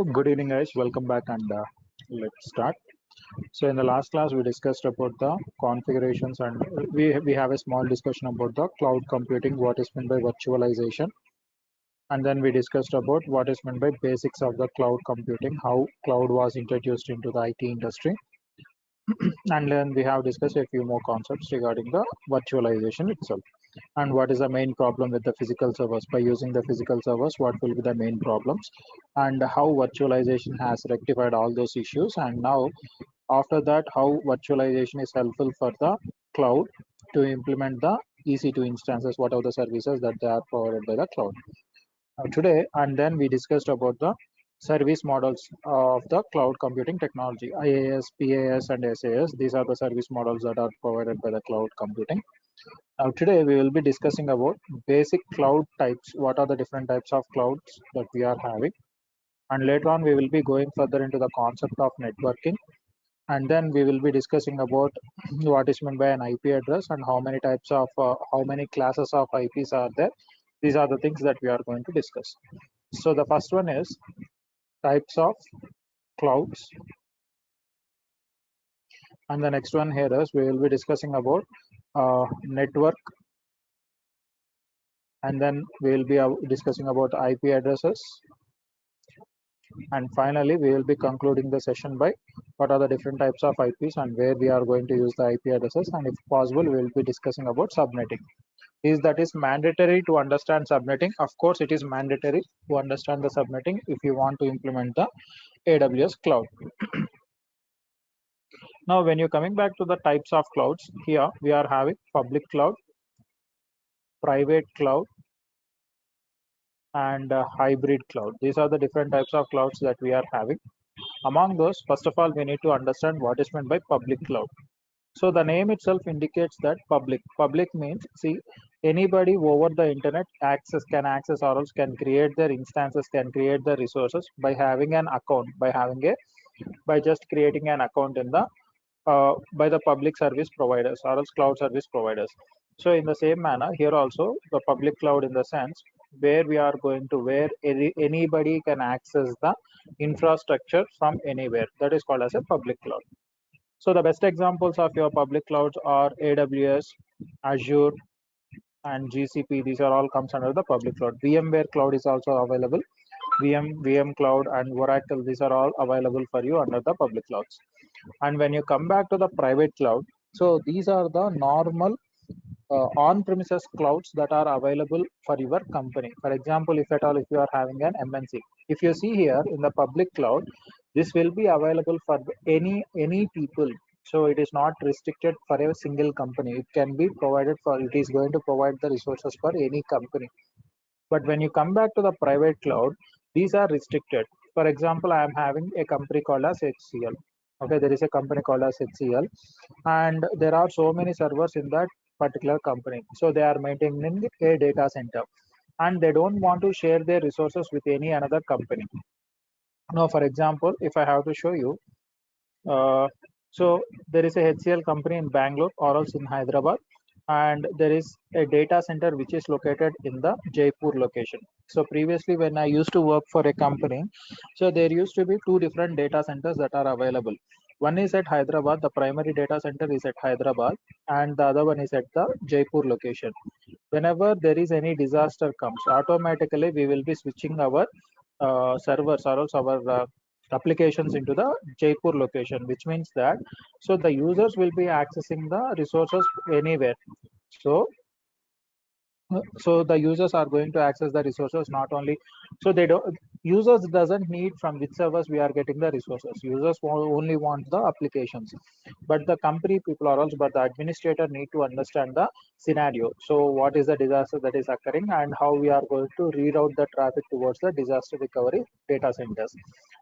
Good evening, guys. Welcome back, and let's start. So, in the last class, we discussed about the configurations, and we have a small discussion about the cloud computing, what is meant by virtualization, and then we discussed about what is meant by basics of the cloud computing, how cloud was introduced into the IT industry, and then we have discussed a few more concepts regarding the virtualization itself. And what is the main problem with the physical servers? By using the physical servers, what will be the main problems, and how virtualization has rectified all those issues. And now, after that, how virtualization is helpful for the cloud to implement the EC2 instances, what are the services that they are provided by the cloud. Today, and then we discussed about the service models of the cloud computing technology, IaaS, PaaS, and SaaS. These are the service models that are provided by the cloud computing. Now today we will be discussing about basic cloud types. What are the different types of clouds that we are having? And later on we will be going further into the concept of networking. And then we will be discussing about what is meant by an IP address and how many types of, how many classes of IPs are there. These are the things that we are going to discuss. So the first one is types of clouds. And the next one here is we will be discussing about network, and then we will be discussing about IP addresses, and finally we will be concluding the session by what are the different types of IPs and where we are going to use the IP addresses, and if possible we will be discussing about subnetting. Is that is mandatory to understand subnetting? Of course it is mandatory to understand the subnetting if you want to implement the AWS cloud. Now when you're coming back to the types of clouds, here we are having public cloud, private cloud, and hybrid cloud. These are the different types of clouds that we are having. Among those, first of all, we need to understand what is meant by public cloud. So the name itself indicates that public. Public means, see, anybody over the internet can access or else can create their instances, can create the resources by having an account, by just creating an account in the by the public service providers or else cloud service providers. So in the same manner, here also the public cloud in the sense where we are going to where anybody can access the infrastructure from anywhere. That is called as a public cloud. So the best examples of your public clouds are AWS, Azure, and GCP. These are all comes under the public cloud. VMware cloud is also available. VM cloud and Oracle, these are all available for you under the public clouds. And when you come back to the private cloud, so these are the normal on-premises clouds that are available for your company. For example, if at all if you are having an MNC, if you see here in the public cloud, this will be available for any people. So it is not restricted for a single company. It can be provided for, it is going to provide the resources for any company. But when you come back to the private cloud, these are restricted. For example, I am having a company called as HCL. Okay, there is a company called as HCL, and there are so many servers in that particular company. So they are maintaining a data center, and they don't want to share their resources with any another company. Now, for example, if I have to show you, so there is a HCL company in Bangalore or else in Hyderabad, and there is a data center which is located in the Jaipur location. So previously when I used to work for a company, so there used to be two different data centers that are available. One is at Hyderabad, the primary data center is at Hyderabad, and the other one is at the Jaipur location. Whenever there is any disaster comes, automatically we will be switching our servers or else our applications into the Jaipur location, which means that so the users will be accessing the resources anywhere. So the users are going to access the resources not only, so they don't, users doesn't need from which servers we are getting the resources. Users only want the applications, but the company people or else but the administrator need to understand the scenario. So what is the disaster that is occurring and how we are going to reroute the traffic towards the disaster recovery data centers.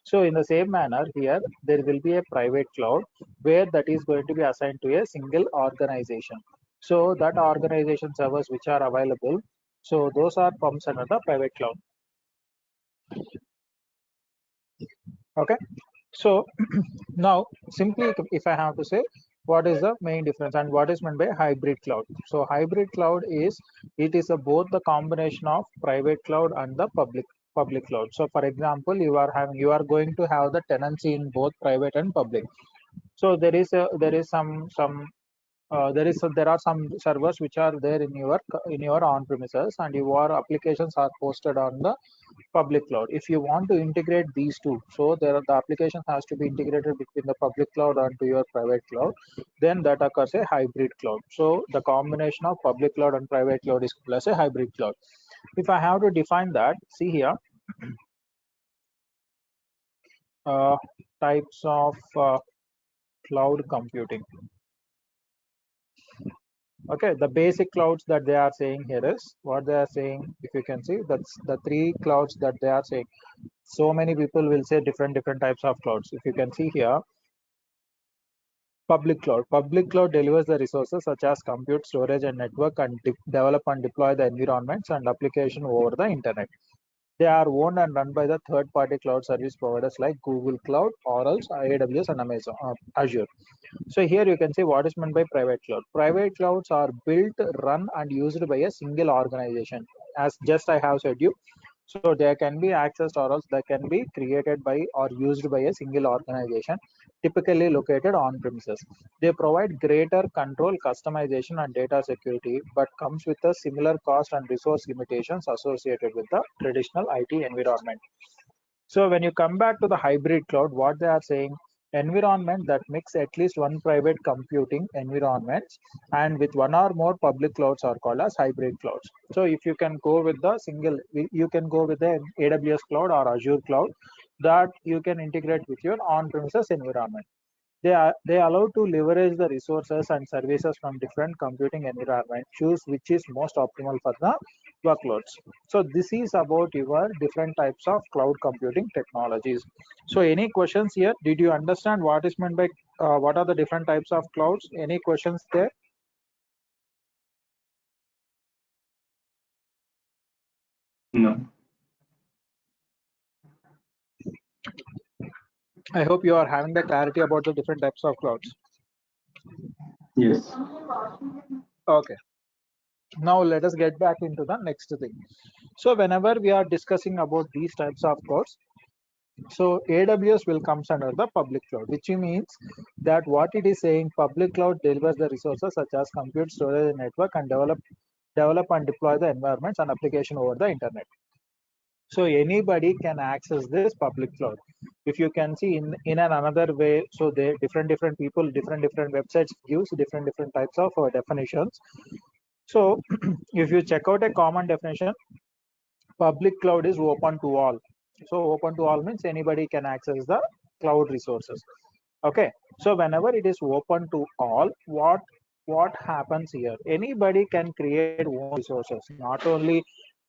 So in the same manner here, there will be a private cloud where that is going to be assigned to a single organization. So that organization servers which are available, so those are comes under the private cloud. Okay, so now simply if I have to say what is the main difference and what is meant by hybrid cloud. So hybrid cloud is, it is both the combination of private cloud and the public. public cloud. So for example, you are going to have the tenancy in both private and public. So there is there are some servers which are there in your on premises, and your applications are hosted on the public cloud. If you want to integrate these two, so the application has to be integrated between the public cloud and to your private cloud, then that occurs a hybrid cloud. So the combination of public cloud and private cloud is called as a hybrid cloud. If I have to define that, see here, uh, types of cloud computing. Okay, the basic clouds that they are saying here is what they are saying. If you can see, that's the three clouds that they are saying. So many people will say different types of clouds. If you can see here, public cloud. Public cloud delivers the resources such as compute, storage, and network, and develop and deploy the environments and application over the internet. They are owned and run by the third-party cloud service providers like Google Cloud, or else AWS and Amazon, Azure. So here you can see what is meant by private cloud. Private clouds are built, run, and used by a single organization. As just I have said you, so they can be accessed or else they can be created by or used by a single organization, typically located on premises. They provide greater control, customization, and data security, but comes with a similar cost and resource limitations associated with the traditional IT environment. So when you come back to the hybrid cloud, what they are saying, environment that mix at least one private computing environments and with one or more public clouds are called as hybrid clouds. So if you can go with the single, you can go with the AWS cloud or Azure cloud that you can integrate with your on-premises environment. They allow to leverage the resources and services from different computing environment. Choose which is most optimal for the workloads. So this is about your different types of cloud computing technologies. So any questions here? Did you understand what is meant by what are the different types of clouds? Any questions there? No. I hope you are having the clarity about the different types of clouds. Yes. Okay. Now let us get back into the next thing. So whenever we are discussing about these types of clouds, so AWS will comes under the public cloud, which means that what it is saying, public cloud delivers the resources such as compute, storage, and network, and develop and deploy the environments and application over the internet. So anybody can access this public cloud. If you can see in another way, so they different people, different websites use different types of definitions. So if you check out a common definition, public cloud is open to all. So open to all means anybody can access the cloud resources. Okay, so whenever it is open to all, what happens here, anybody can create own resources, not only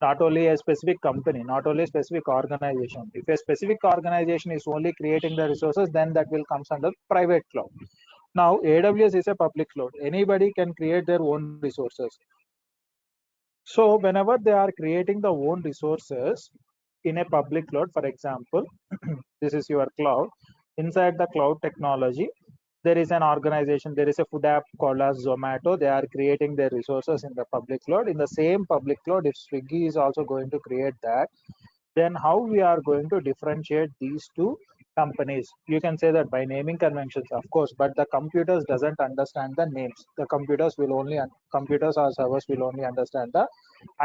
a specific company, not only a specific organization. If a specific organization is only creating the resources, then that will comes under private cloud. Now AWS is a public cloud, anybody can create their own resources. So whenever they are creating the own resources in a public cloud, for example, this is your cloud. Inside the cloud technology, there is an organization, there is a food app called as Zomato. They are creating their resources in the public cloud. In the same public cloud, if Swiggy is also going to create that, then how we are going to differentiate these two companies? You can say that by naming conventions, of course, but the computers doesn't understand the names. The computers or servers will only understand the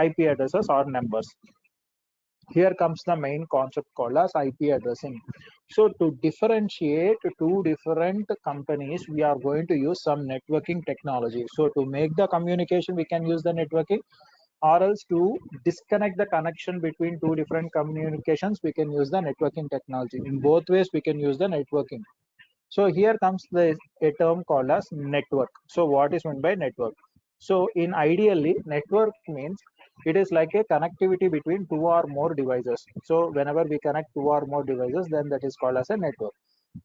IP addresses or numbers. Here comes the main concept called as IP addressing. So to differentiate two different companies, we are going to use some networking technology. So to make the communication, we can use the networking, or else to disconnect the connection between two different communications, we can use the networking technology. In both ways, we can use the networking. So here comes a term called as network. So what is meant by network? So in ideally, network means it is like a connectivity between two or more devices. So whenever we connect two or more devices, then that is called as a network.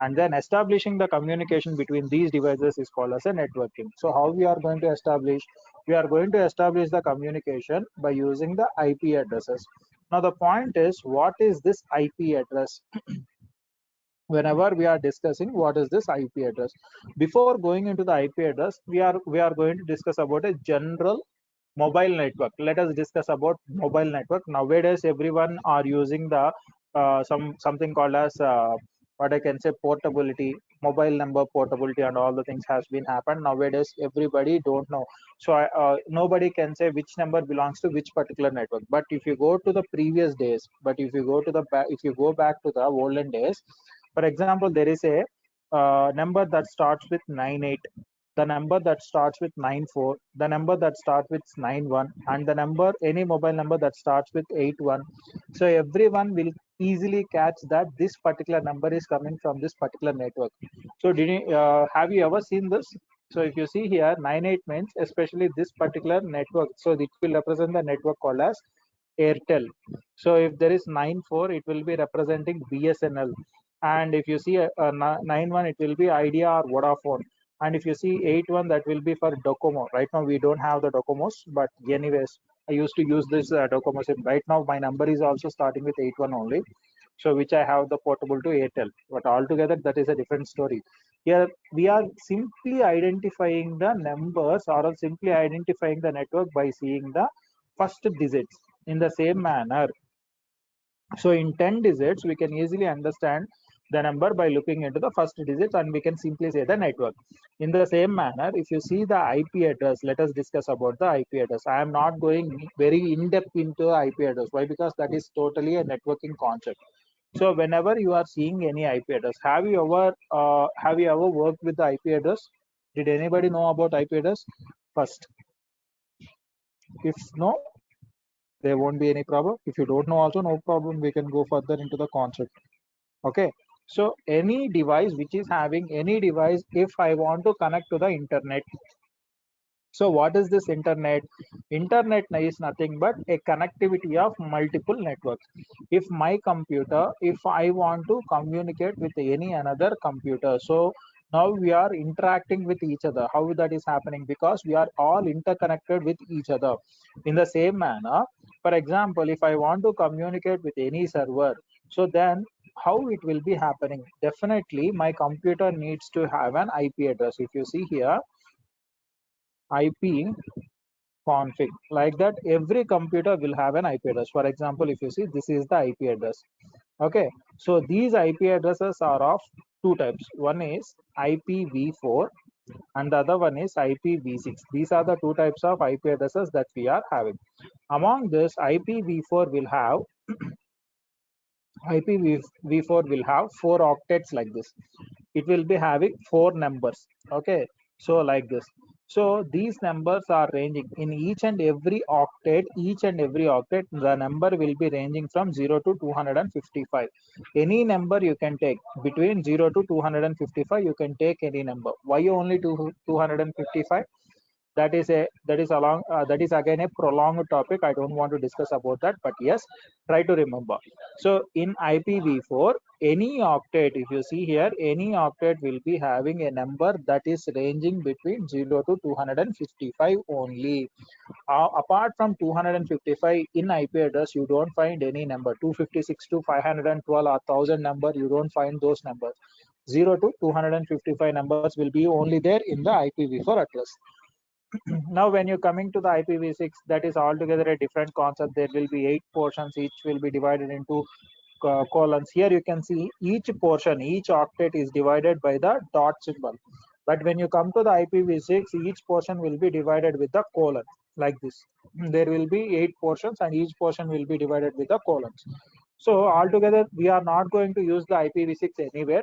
And then establishing the communication between these devices is called as a networking. So how we are going to establish? We are going to establish the communication by using the IP addresses. Now the point is, what is this IP address? Whenever we are discussing what is this IP address, before going into the IP address, we are going to discuss about a general Mobile network. Let us discuss about mobile network. Nowadays, everyone are using the something called as what I can say portability, mobile number portability, and all the things has been happened. Nowadays, everybody don't know. So nobody can say which number belongs to which particular network. But if you go to the previous days, but if you go to the if you go back to the olden days, for example, there is a number that starts with 98, the number that starts with 94, the number that starts with 91, and the number, any mobile number that starts with 81. So everyone will easily catch that this particular number is coming from this particular network. So did you, have you ever seen this? So if you see here, 98 means especially this particular network. So it will represent the network called as Airtel. So if there is 94, it will be representing BSNL. And if you see a 91, it will be Idea or Vodafone. And if you see 81, that will be for Docomo. Right now, we don't have the Docomos, but anyways, I used to use this Docomo SIM. Right now, my number is also starting with 81 only. So which I have the portable to Airtel. But altogether, that is a different story. Here, we are simply identifying the numbers or simply identifying the network by seeing the first digits. In the same manner, so in 10 digits, we can easily understand the number by looking into the first digits, and we can simply say the network. In the same manner, if you see the IP address, let us discuss about the IP address. I am not going very in-depth into IP address. Why? Because that is totally a networking concept. So whenever you are seeing any IP address, have you ever worked with the IP address? Did anybody know about IP address first? If no, there won't be any problem. If you don't know also, no problem, we can go further into the concept. Okay, so any device which is having any device, if I want to connect to the internet, so what is this internet? Internet is nothing but a connectivity of multiple networks. If my computer, if I want to communicate with any another computer, so now we are interacting with each other. How that is happening? Because we are all interconnected with each other. In the same manner, for example, if I want to communicate with any server, so then how it will be happening? Definitely, my computer needs to have an IP address. If you see here, IP config, like that every computer will have an IP address. For example, if you see, this is the IP address. Okay, so these IP addresses are of two types. One is IPv4 and the other one is IPv6. These are the two types of IP addresses that we are having. Among this, IPv4 will have IPv4 will have 4 octets like this. It will be having 4 numbers. Okay, so like this. So these numbers are ranging in each and every octet. Each and every octet, the number will be ranging from 0 to 255. Any number you can take between 0 to 255. You can take any number. Why only 255? That is again a prolonged topic. I don't want to discuss about that, but yes, try to remember. So in IPv4, any octet, if you see here, any octet will be having a number that is ranging between 0 to 255 only. Apart from 255 in IP address, you don't find any number. 256 to 512 or 1000 number, you don't find those numbers. 0 to 255 numbers will be only there in the IPv4 address. Now when you're coming to the IPv6, that is altogether a different concept. There will be 8 portions, each will be divided into colons. Here you can see each portion, each octet is divided by the dot symbol. But when you come to the IPv6, each portion will be divided with the colon, like this. There will be 8 portions and each portion will be divided with the colons. So altogether, we are not going to use the IPv6 anywhere.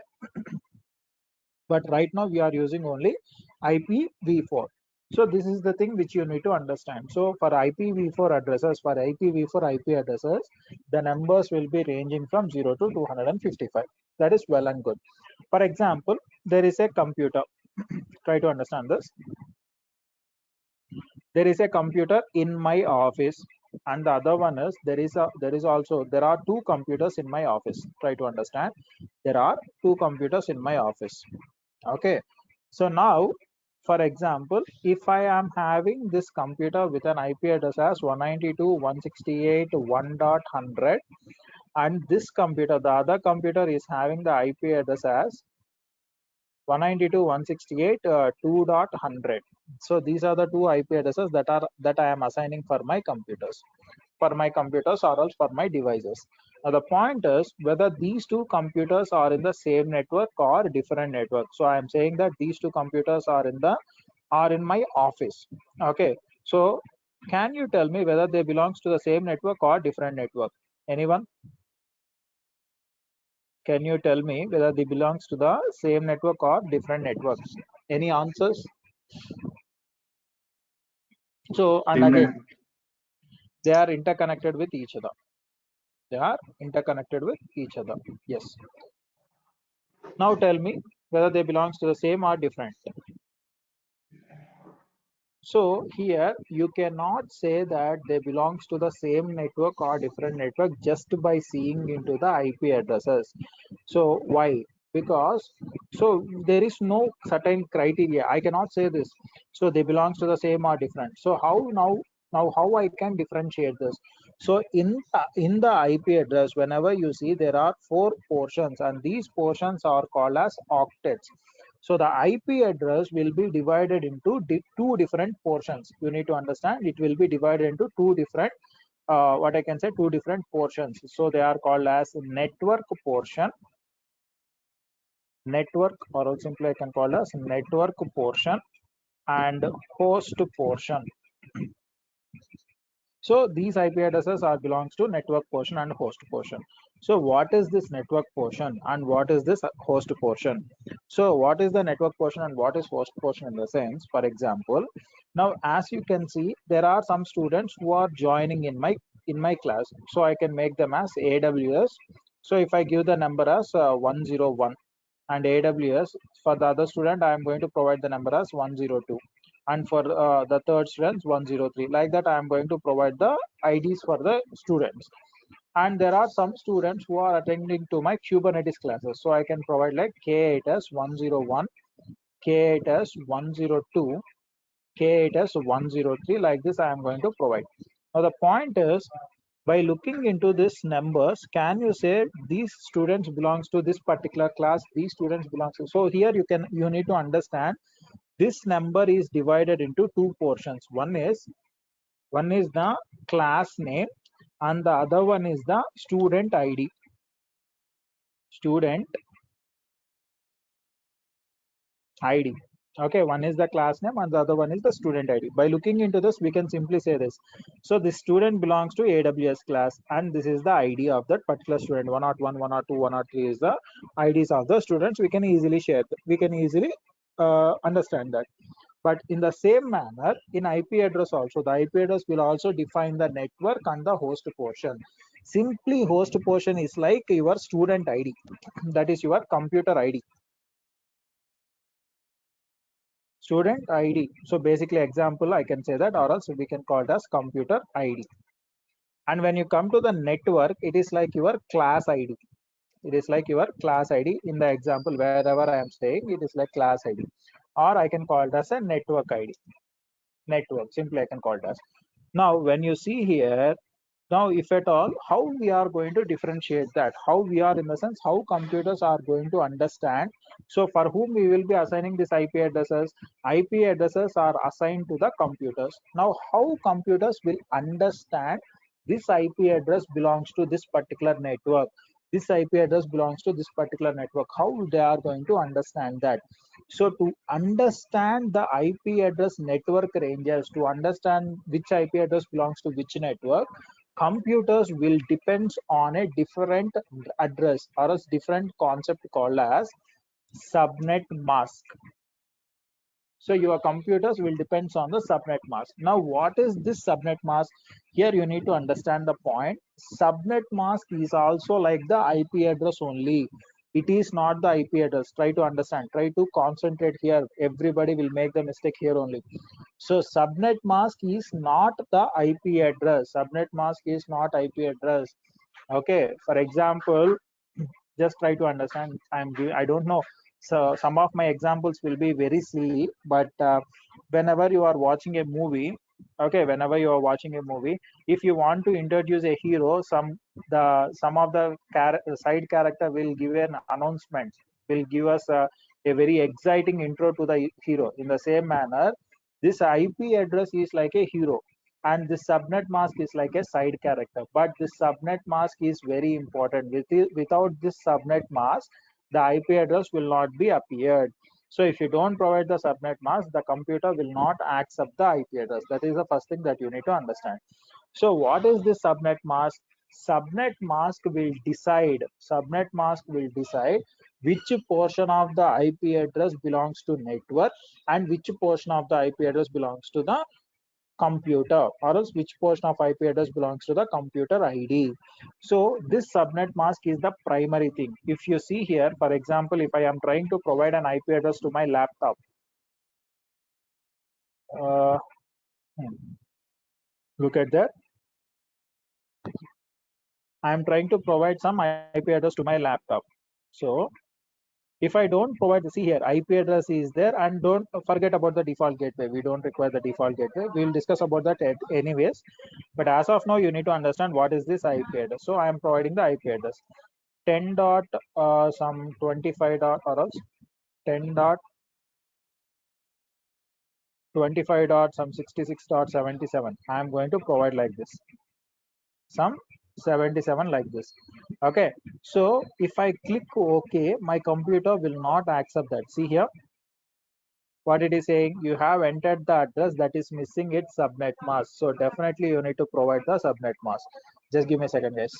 But right now we are using only IPv4. So this is the thing which you need to understand. So for IPv4 addresses, for IPv4 IP addresses, the numbers will be ranging from 0 to 255. That is well and good. For example, there is a computer. Try to understand this. There is a computer in my office, and the other one is there are two computers in my office. Try to understand. There are two computers in my office. Okay, so now, for example, if I am having this computer with an IP address as 192.168.1.100, and this computer, the other computer is having the IP address as 192.168.2.100. So these are the two IP addresses that I am assigning for my computers, or else for my devices. Now the point is whether these two computers are in the same network or different network. So I am saying that these two computers are in my office. Okay, so can you tell me whether they belongs to the same network or different network? Anyone? Can you tell me whether they belongs to the same network or different networks? Any answers? So, and Same again, network. they are interconnected with each other. They are interconnected with each other. Yes. Now tell me whether they belongs to the same or different. So here you cannot say that they belongs to the same network or different network just by seeing into the IP addresses. So why? Because so there is no certain criteria. I cannot say this. So they belongs to the same or different. So how now how I can differentiate this? So in the IP address, whenever you see there are 4 portions, and these portions are called as octets. So the IP address will be divided into two different portions. You need to understand it will be divided into two different, what I can say, two different portions. So they are called as network portion, or else simply I can call as network portion, and host portion. So these IP addresses are belongs to network portion and host portion. So what is this network portion and what is this host portion? So what is the network portion and what is host portion in the sense? For example, now as you can see, there are some students who are joining in my class. So I can make them as AWS. So if I give the number as 101, and AWS for the other student, I am going to provide the number as 102. And for the third students 103, like that I am going to provide the IDs for the students. And there are some students who are attending to my Kubernetes classes, so I can provide like K8 as 101, K8 as 102, K8 as 103. Like this I am going to provide. Now the point is, by looking into these numbers, can you say these students belongs to this particular class, these students belongs to? So here you need to understand this number is divided into two portions. One is the class name and the other one is the student ID. Student ID. Okay, one is the class name and the other one is the student ID. By looking into this, we can simply say this. So this student belongs to AWS class and this is the ID of that particular student. 101, 102, 103 is the IDs of the students. We can easily share. We can easily understand that. But in the same manner, in IP address also, the IP address will also define the network and the host portion. Simply host portion is like your student ID. That is your computer ID. Student ID. So basically example, I can say that, or else we can call it as computer ID. And when you come to the network, it is like your class ID. It is like your class ID. In the example, wherever I am saying, it is like class ID. Or I can call it as a network ID. Network, simply I can call it as. Now, when you see here, now if at all, how we are going to differentiate that? How we are, in the sense, how computers are going to understand? So for whom we will be assigning this IP addresses? IP addresses are assigned to the computers. Now, how computers will understand this IP address belongs to this particular network? This IP address belongs to this particular network. How they are going to understand that? So to understand the IP address network ranges, to understand which IP address belongs to which network, computers will depends on a different address or a different concept called as subnet mask. So your computers will depends on the subnet mask. Now what is this subnet mask? Here you need to understand the point. Subnet mask is also like the IP address only. It is not the IP address. Try to understand, try to concentrate here. Everybody will make the mistake here only. So subnet mask is not the IP address. Subnet mask is not IP address. Okay, for example, just try to understand. I don't know, so some of my examples will be very silly, but whenever you are watching a movie, okay, whenever you are watching a movie, if you want to introduce a hero, some of the side character will give an announcement, will give us a very exciting intro to the hero. In the same manner, this IP address is like a hero, and this subnet mask is like a side character. But this subnet mask is very important. Without this subnet mask, the IP address will not be appeared. So if you don't provide the subnet mask, the computer will not accept the IP address. That is the first thing that you need to understand. So what is this subnet mask? Subnet mask will decide which portion of the IP address belongs to network and which portion of the IP address belongs to the computer, or else which portion of IP address belongs to the computer ID. So this subnet mask is the primary thing. If you see here, for example, if I am trying to provide an IP address to my laptop, uh, look at that. I am trying to provide some IP address to my laptop. So if I don't provide, see here, IP address is there, and don't forget about the default gateway. We don't require the default gateway. We will discuss about that anyways. But as of now, you need to understand what is this IP address. So I am providing the IP address 10 dot some 25 dot, or else 10 dot 25 dot some 66.77. I am going to provide like this, some 77 like this. Okay, so if I click OK, my computer will not accept that. See here, what it is saying, you have entered the address that is missing its subnet mask. So definitely you need to provide the subnet mask. Just give me a second, guys.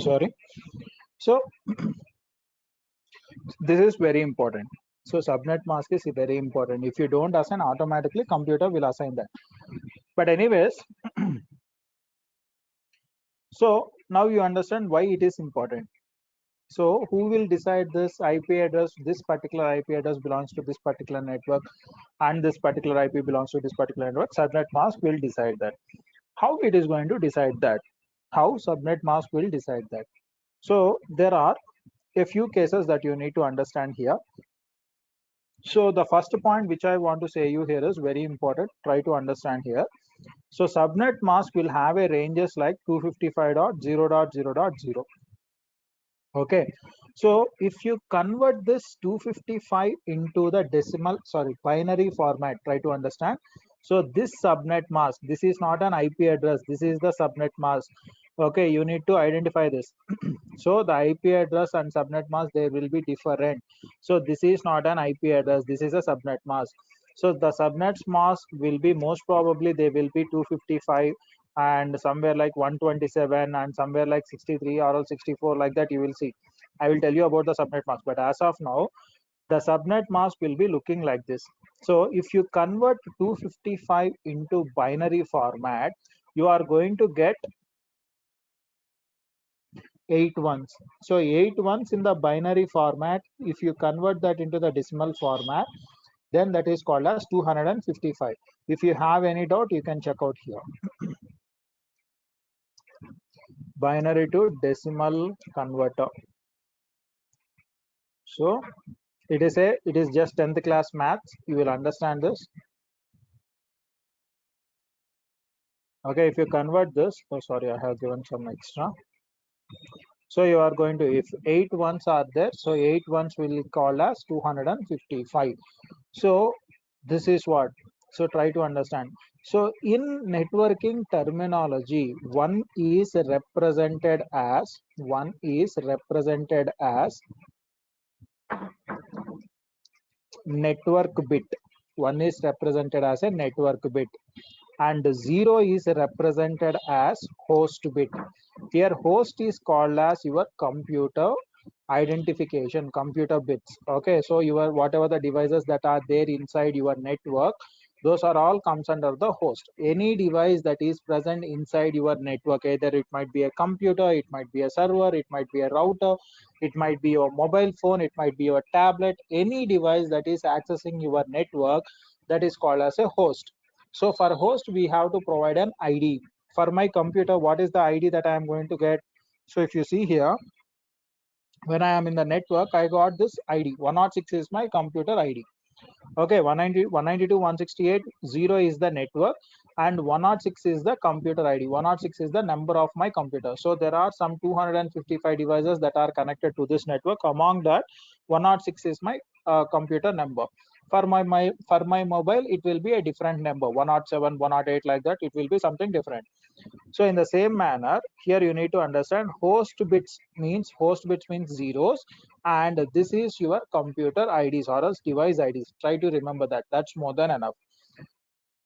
Sorry. So this is very important. So subnet mask is very important. If you don't assign, automatically computer will assign that. But anyways, so now you understand why it is important. So who will decide this IP address? This particular IP address belongs to this particular network, and this particular IP belongs to this particular network. Subnet mask will decide that. How it is going to decide that? How subnet mask will decide that? So there are a few cases that you need to understand here. So the first point which I want to say you here is very important. Try to understand here. So subnet mask will have a ranges like 255.0.0.0. Okay, so if you convert this 255 into the binary format, try to understand. So this subnet mask, this is not an IP address, this is the subnet mask. Okay, you need to identify this. So the IP address and subnet mask, they will be different. So this is not an IP address, this is a subnet mask. So the subnet mask will be, most probably they will be 255 and somewhere like 127 and somewhere like 63 or 64, like that you will see. I will tell you about the subnet mask, but as of now, the subnet mask will be looking like this. So if you convert 255 into binary format, you are going to get 8 ones. So 8 ones in the binary format, if you convert that into the decimal format, then that is called as 255. If you have any doubt, you can check out here. Binary to decimal converter. So it is just 10th class maths. You will understand this. Okay, if you convert this, oh sorry, I have given some extra. So you are going to, if 8 ones are there, so 8 ones will call as 255. So this is what So try to understand. So in networking terminology, one is represented as network bit. One is represented as a network bit, and 0 is represented as host bit. Here host is called as your computer identification, computer bits. Okay, so your whatever the devices that are there inside your network, those are all comes under the host. Any device that is present inside your network, either it might be a computer, it might be a server, it might be a router, it might be your mobile phone, it might be your tablet, any device that is accessing your network, that is called as a host. So for host, we have to provide an ID. For my computer, what is the ID that I am going to get? So if you see here, when I am in the network, I got this ID. 106 is my computer ID. Okay, 190, 192, 168, 0 is the network, and 106 is the computer ID. 106 is the number of my computer. So there are some 255 devices that are connected to this network. Among that, 106 is my computer number. For my mobile, it will be a different number, 107, 108, like that. It will be something different. So in the same manner, here you need to understand host bits means zeros, and this is your computer IDs or else device IDs. Try to remember that. That's more than enough.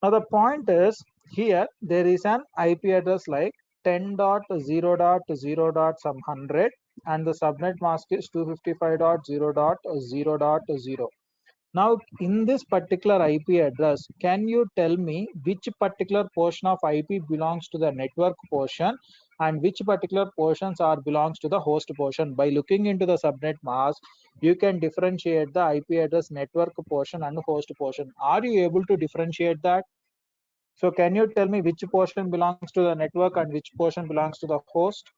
Now the point is, here there is an IP address like 10.0.0. Some 100, and the subnet mask is 255.0.0.0. Now, in this particular IP address, can you tell me which particular portion of IP belongs to the network portion and which particular portions are belongs to the host portion? By looking into the subnet mask, you can differentiate the IP address network portion and host portion. Are you able to differentiate that? So can you tell me which portion belongs to the network and which portion belongs to the host?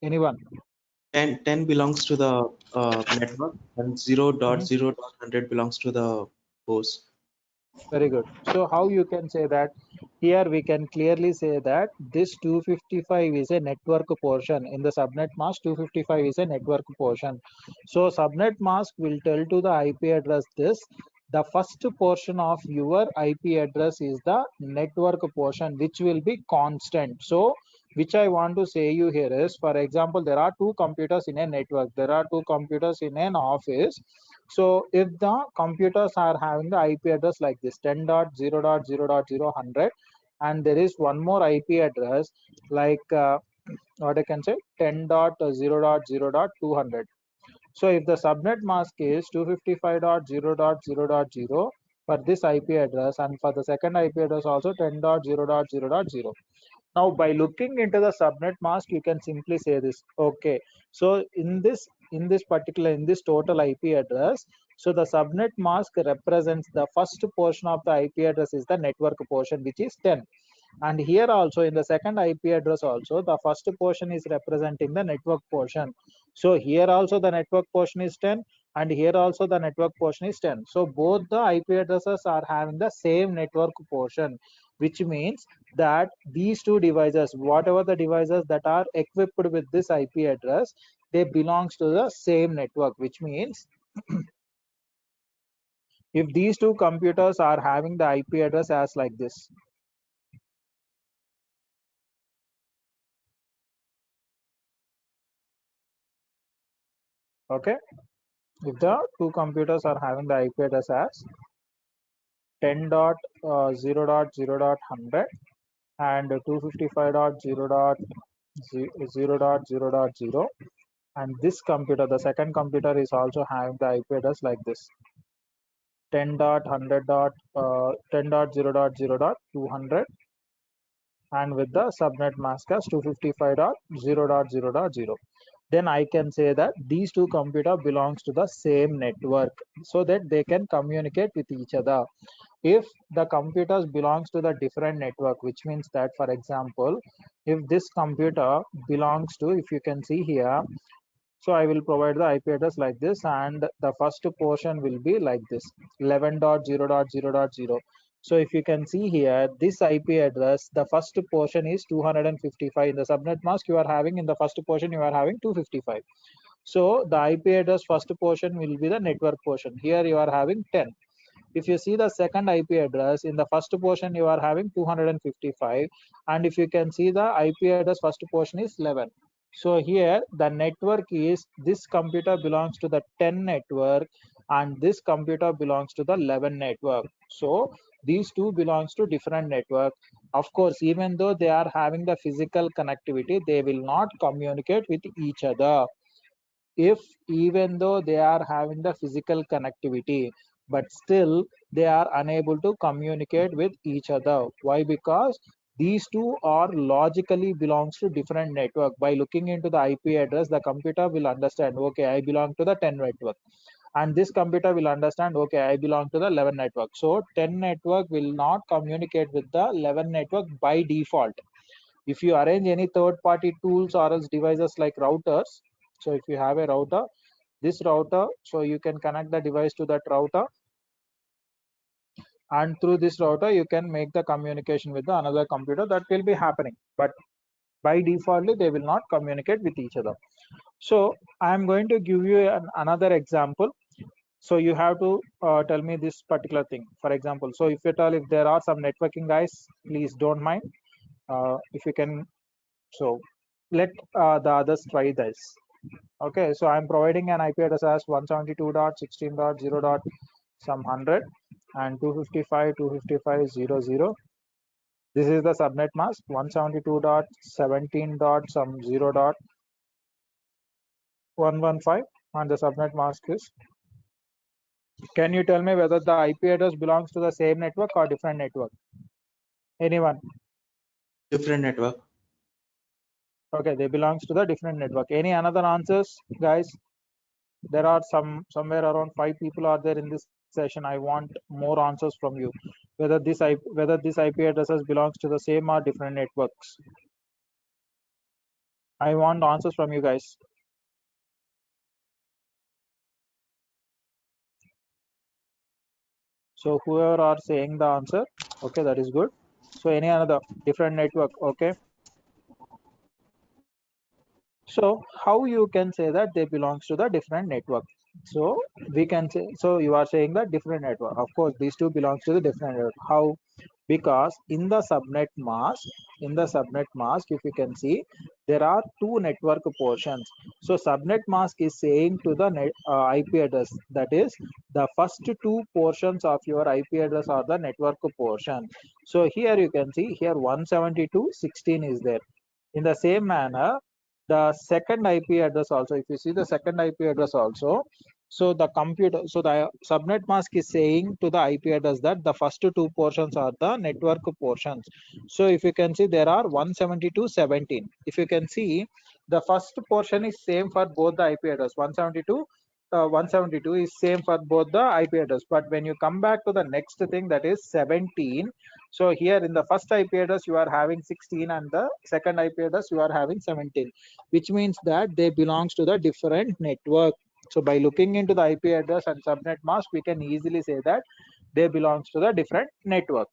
Anyone? 10 belongs to the network and 0.0.100 belongs to the host. Very good. So how you can say that? Here we can clearly say that this 255 is a network portion. In the subnet mask, 255 is a network portion. So subnet mask will tell to the IP address this. The first portion of your IP address is the network portion, which will be constant. So which I want to say you here is, for example, there are two computers in a network. There are two computers in an office. So if the computers are having the IP address like this 10.0.0.0.100, and there is one more IP address like what I can say 10.0.0.200. So if the subnet mask is 255.0.0.0 for this IP address, and for the second IP address also 10.0.0.0. Now by looking into the subnet mask, you can simply say this. Okay, so in this total IP address, so the subnet mask represents the first portion of the IP address is the network portion, which is 10. And here also in the second IP address also, the first portion is representing the network portion. So here also the network portion is 10, and here also the network portion is 10. So both the IP addresses are having the same network portion, which means that these two devices, whatever the devices that are equipped with this IP address, they belongs to the same network, which means if these two computers are having the IP address as like this, okay, if the two computers are having the IP address as 10.0.0.100 and 255.0.0.0.0, and this computer, the second computer, is also having the IP address like this 10.0.0.200, and with the subnet mask as 255.0.0.0. Then I can say that these two computers belongs to the same network, so that they can communicate with each other. If the computers belongs to the different network, which means that, for example, if this computer belongs to, if you can see here, so I will provide the IP address like this, and the first portion will be like this 11.0.0.0. So if you can see here, this IP address, the first portion is 255. In the subnet mask you are having, in the first portion you are having 255. So the IP address first portion will be the network portion. Here you are having 10. If you see the second IP address, in the first portion you are having 255, and if you can see the IP address first portion is 11. So here the network is, this computer belongs to the 10 network and this computer belongs to the 11 network. So these two belongs to different network. Of course, even though they are having the physical connectivity, they will not communicate with each other. If even though they are having the physical connectivity, but still they are unable to communicate with each other. Why? Because these two are logically belongs to different network. By looking into the IP address, the computer will understand, okay, I belong to the 10 network, and this computer will understand, okay, I belong to the 11 network. So 10 network will not communicate with the 11 network by default. If you arrange any third-party tools or else devices like routers, so if you have a router, this router, so you can connect the device to that router, and through this router you can make the communication with the another computer. That will be happening, but by default they will not communicate with each other. So I am going to give you another example. So you have to tell me this particular thing. For example, so if at all, if there are some networking guys, please don't mind. If you can, so let the others try this. Okay, so I'm providing an IP address as 172.16.0. some 100 and 255.255.00. This is the subnet mask, 172.17. some 0.115, and the subnet mask is. Can you tell me whether the IP address belongs to the same network or different network? Anyone? Different network. Okay, they belongs to the different network. Any another answers, guys? There are somewhere around 5 people are there in this session. I want more answers from you. Whether this IP addresses belongs to the same or different networks. I want answers from you guys. So whoever are saying the answer, okay, that is good. So any another different network, okay. So how you can say that they belongs to the different network? So we can say, so you are saying that different network. Of course, these two belongs to the different network. How? Because in the subnet mask, if you can see, there are two network portions. So subnet mask is saying to the IP address, that is the first two portions of your IP address are the network portion. So here you can see here 172.16 is there. In the same manner, the second IP address also, if you see the second IP address also, so the computer, so the subnet mask is saying to the IP address that the first two portions are the network portions. So if you can see, there are 172.17. If you can see, the first portion is same for both the IP address. 172 is same for both the IP address. But when you come back to the next thing, that is 17. So here in the first IP address you are having 16, and the second IP address you are having 17, which means that they belongs to the different network. So by looking into the IP address and subnet mask, we can easily say that they belongs to the different network.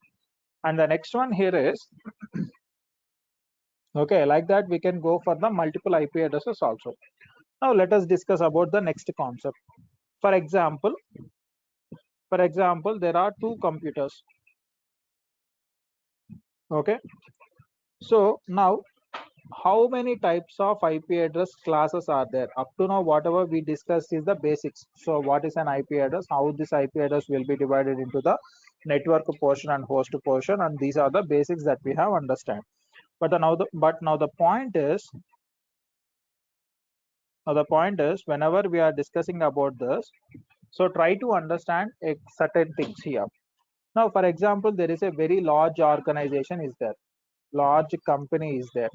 And the next one here is, okay, like that we can go for the multiple IP addresses also. Now let us discuss about the next concept. For example, there are two computers. Okay, so now how many types of IP address classes are there? Up to now, whatever we discussed is the basics. So what is an IP address, how this IP address will be divided into the network portion and host portion, and these are the basics that we have understand. But now the point is, whenever we are discussing about this, so try to understand certain things here. Now, for example, there is a very large organization is there, large company is there.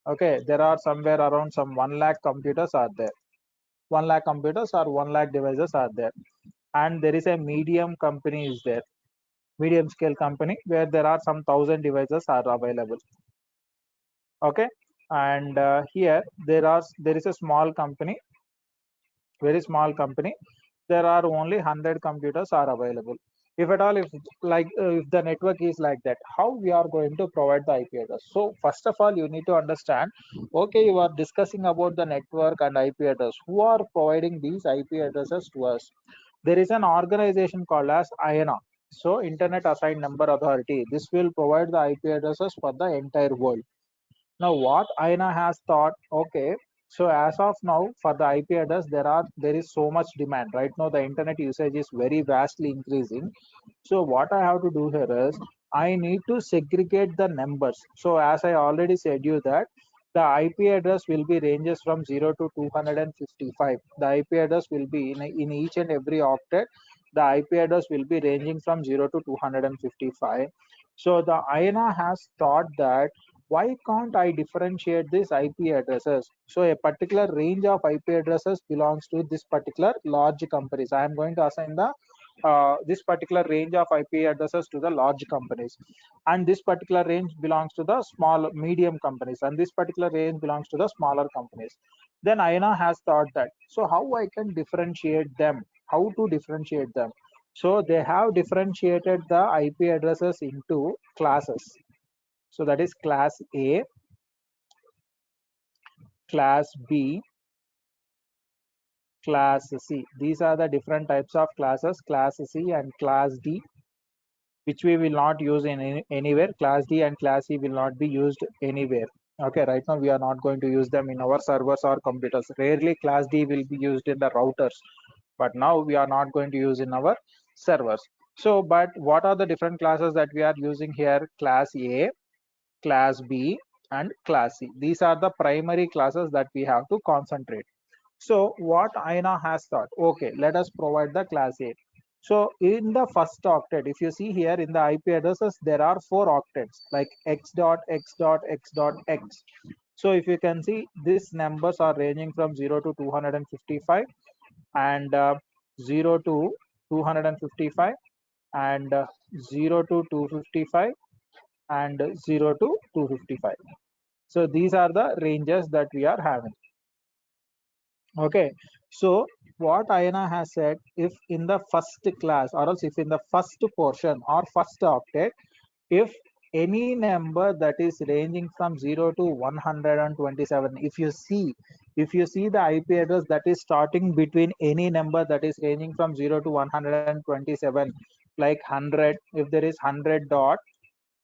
Okay, there are somewhere around some 1 lakh computers are there. 1 lakh computers or 1 lakh devices are there. And there is a medium company is there, medium scale company, where there are some 1,000 devices are available. Okay, and here there is a small company, very small company. There are only 100 computers are available. If at all, if the network is like that, how we are going to provide the IP address? So first of all, you need to understand, okay, you are discussing about the network and IP address. Who are providing these IP addresses to us? There is an organization called as INA. So Internet Assigned Number Authority, this will provide the IP addresses for the entire world. Now what INA has thought, okay, so as of now for the IP address there is so much demand. Right now the internet usage is very vastly increasing. So what I have to do here is I need to segregate the numbers. So as I already said you that the IP address will be ranges from 0 to 255. The IP address will be in each and every octet. The IP address will be ranging from 0 to 255. So the INA has thought that why can't I differentiate these IP addresses? So a particular range of IP addresses belongs to this particular large companies. I am going to assign the this particular range of IP addresses to the large companies, and this particular range belongs to the small medium companies, and this particular range belongs to the smaller companies. Then INA has thought that, so how I can differentiate them? How to differentiate them? So they have differentiated the IP addresses into classes. So that is class A, class B, class C. These are the different types of classes, class C and class D, which we will not use in anywhere. Class D and class C will not be used anywhere. Okay, right now we are not going to use them in our servers or computers. Rarely class D will be used in the routers, but now we are not going to use in our servers. So, but what are the different classes that we are using here? Class A, class B, and class C. These are the primary classes that we have to concentrate. So what INA has thought, okay, let us provide the class A. So in the first octet, if you see here in the IP addresses, there are 4 octets like x dot x dot x dot x. So if you can see, these numbers are ranging from 0 to 255 and 0 to 255 and 0 to 255 and 0 to 255. So these are the ranges that we are having. Okay, so what INA has said, if in the first class or else if in the first portion or first octet, if any number that is ranging from 0 to 127, if you see the IP address that is starting between any number that is ranging from 0 to 127, like 100, if there is 100 dot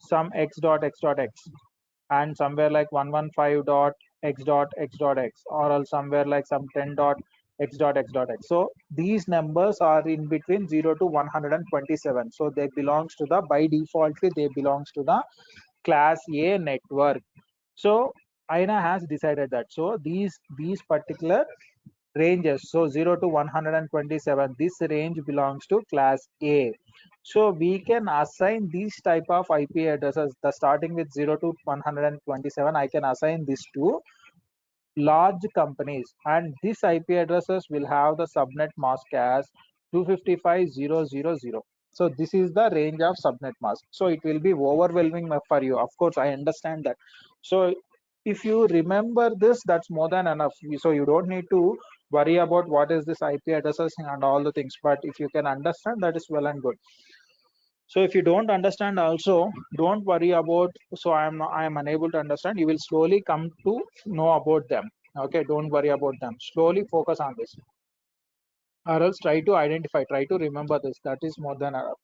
some x dot x dot x, and somewhere like 115 dot x dot x dot x, or else somewhere like some 10 dot x dot x dot x. So these numbers are in between 0 to 127. So they belongs to the, by defaultly they belongs to the class A network. So INA has decided that. So these particular ranges, so 0 to 127, this range belongs to class A. So we can assign these type of IP addresses, the starting with 0 to 127, I can assign this to large companies, and these IP addresses will have the subnet mask as 255.0.0.0. So this is the range of subnet mask. So it will be overwhelming for you. Of course, I understand that. So if you remember this, that's more than enough. So you don't need to worry about what is this IP addresses and all the things. But if you can understand, that is well and good. So if you don't understand also, don't worry about, so I am unable to understand, you will slowly come to know about them. Okay, don't worry about them. Slowly focus on this. Or else try to identify, try to remember this. That is more than enough.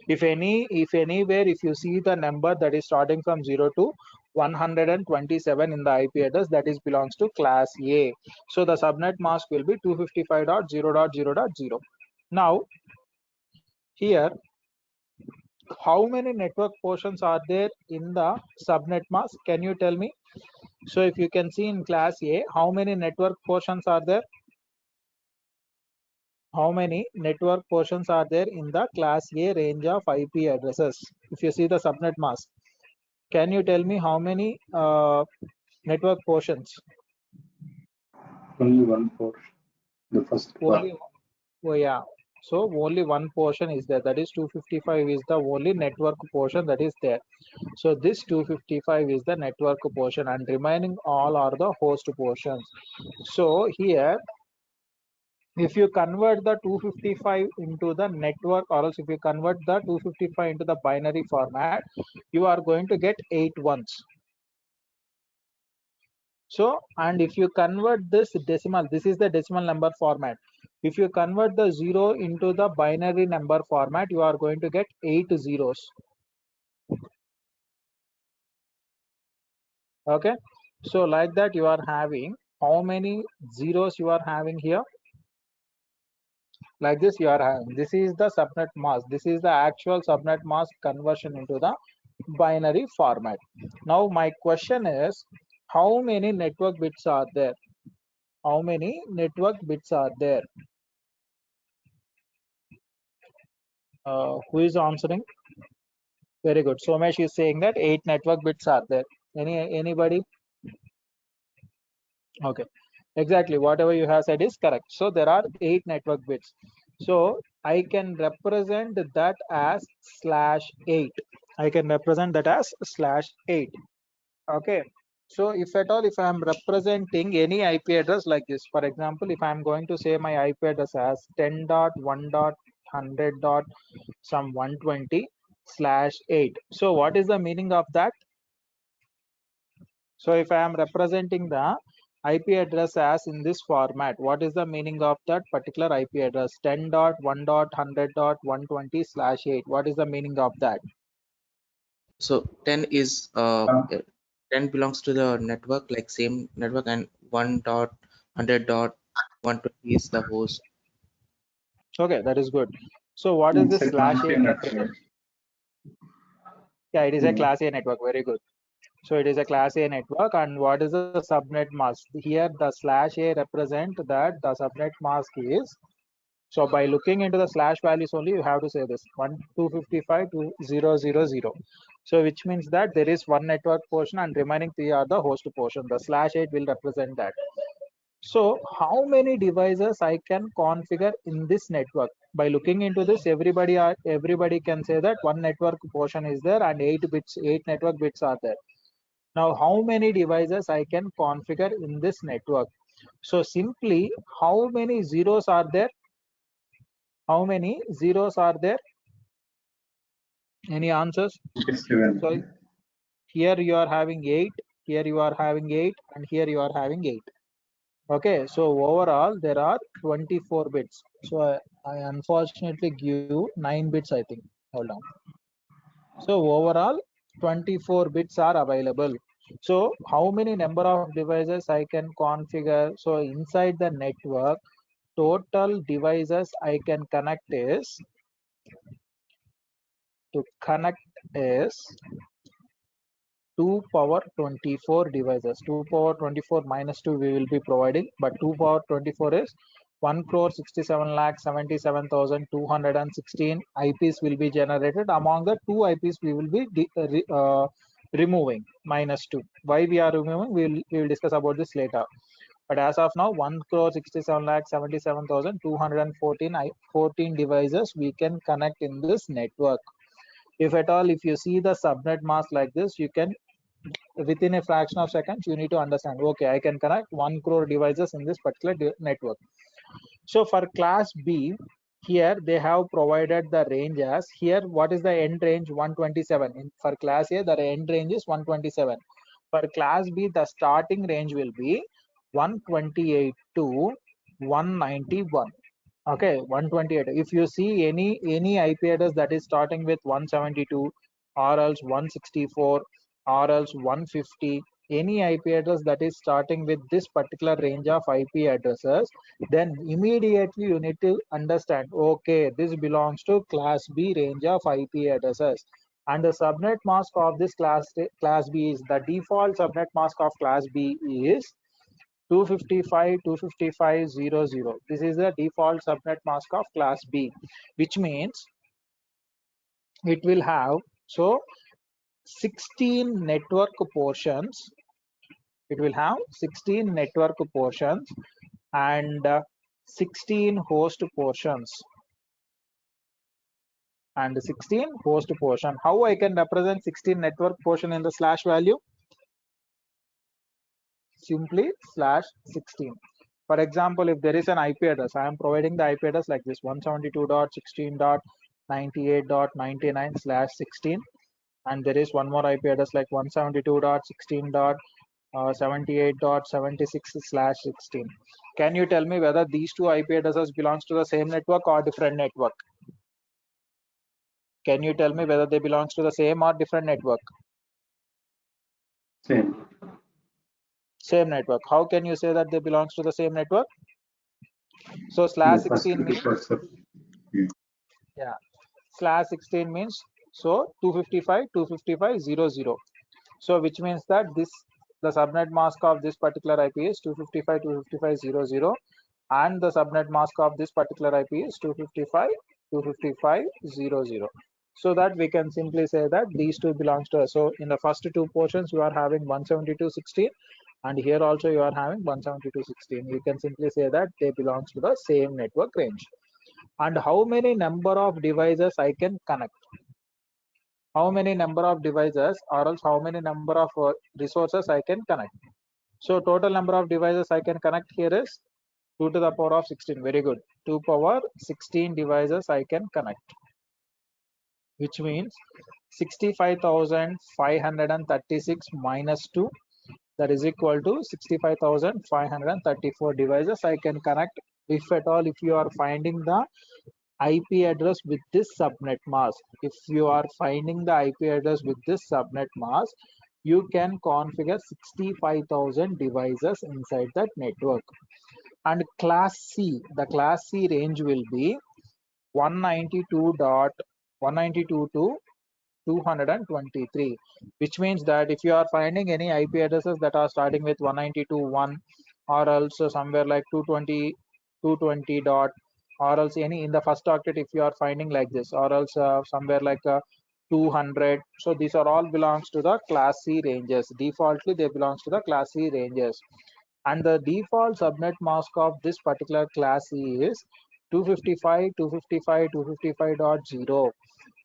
If anywhere, if you see the number that is starting from 0 to 127 in the IP address, that is belongs to class A. So the subnet mask will be 255.0.0.0. Now here, how many network portions are there in the subnet mask? Can you tell me? So if you can see in class A, how many network portions are there? How many network portions are there in the class A range of IP addresses? If you see the subnet mask, can you tell me how many network portions? Only one portion. The first part. Only, oh yeah. So only one portion is there. That is 255 is the only network portion that is there. So this 255 is the network portion, and remaining all are the host portions. So here, if you convert the 255 into the network, or else if you convert the 255 into the binary format, you are going to get 8 ones. So, and if you convert this decimal, this is the decimal number format. If you convert the 0 into the binary number format, you are going to get 8 zeros. Okay, so like that you are having how many zeros you are having here? Like this you are having, this is the subnet mask, this is the actual subnet mask conversion into the binary format. Now my question is, how many network bits are there? How many network bits are there? Who is answering? Very good. Somesh is saying that 8 network bits are there. Anybody? Okay, exactly, whatever you have said is correct. So there are 8 network bits. So I can represent that as /8. I can represent that as /8. Okay, so if at all, if I am representing any IP address like this, for example, if I am going to say my IP address as 10.1.100. Some 120/8. So what is the meaning of that? So if I am representing the IP address as in this format, what is the meaning of that particular IP address? 10.1.100.120/8. What is the meaning of that? So 10 is 10 belongs to the network, like same network, and 1.100.120 is the host. Okay, that is good. So what is It's this a class A /8 represent? network. Yeah, it is a class A network. Very good. So it is a class A network, and what is the subnet mask? Here the /A represent that the subnet mask is. So by looking into the slash values only, you have to say this 1,255,2000. So which means that there is one network portion and remaining 3 are the host portion. The /8 will represent that. So how many devices I can configure in this network? By looking into this, everybody can say that one network portion is there and 8 network bits are there. Now how many devices I can configure in this network? So simply, how many zeros are there? How many zeros are there? Any answers? It's 7. So here you are having 8, here you are having 8, and here you are having 8. Okay, so overall there are 24 bits. So I unfortunately give 9 bits, I think. Hold on. So overall 24 bits are available. So how many number of devices I can configure? So inside the network, total devices I can connect is, to connect is 2 power 24 devices. 2 power 24 minus 2 we will be providing, but 2 power 24 is 1,67,77,216 IPs will be generated. Among the 2 IPs we will be removing minus 2. Why we are removing, we will discuss about this later. But as of now, 1,67,77,214 devices we can connect in this network. If at all, if you see the subnet mask like this, you can, within a fraction of seconds, you need to understand, okay, I can connect 1 crore devices in this particular network. So for class B, here they have provided the range as, here what is the end range? 127. For class A, the end range is 127. For class B, the starting range will be 128 to 191. Okay, 128. If you see any IP address that is starting with 172 or else 164 or else 150, any IP address that is starting with this particular range of IP addresses, then immediately you need to understand, okay, this belongs to class B range of IP addresses. And the subnet mask of this class B is, the default subnet mask of class B is 255.255.0.0. This is the default subnet mask of class B, which means it will have, so 16 network portions. It will have 16 network portions and 16 host portions and 16 host portion. How I can represent 16 network portion in the slash value? Simply /16. For example, if there is an IP address, I am providing the IP address like this 172.16.98.99/16, and there is one more IP address like 172.16. 78.76/16. Can you tell me whether these two IP addresses belongs to the same network or different network? Can you tell me whether they belongs to the same or different network? Same. Same network. How can you say that they belongs to the same network? So The slash first 16 means, request. yeah, slash 16 means, so 255.255.0.0. So which means that this, the subnet mask of this particular IP is 255.255.0.0, and the subnet mask of this particular IP is 255.255.0.0. So that we can simply say that these two belongs to us. So in the first two portions you are having 172.16, and here also you are having 172.16. You can simply say that they belongs to the same network range. And how many number of devices I can connect? How many number of devices, or else how many number of resources I can connect? So total number of devices I can connect here is 2 to the power of 16. Very good. 2 power 16 devices I can connect, which means 65,536 minus 2, that is equal to 65,534 devices I can connect, if at all, if you are finding the IP address with this subnet mask. If you are finding the IP address with this subnet mask, you can configure 65,000 devices inside that network. And class C, the class C range will be 192.192 to 223, which means that if you are finding any IP addresses that are starting with 192.1, or also somewhere like 220 dot, or else any in the first octet, if you are finding like this, or else somewhere like 200, so these are all belongs to the class C ranges. Defaultly they belongs to the class C ranges, and the default subnet mask of this particular class C is 255.255.255.0.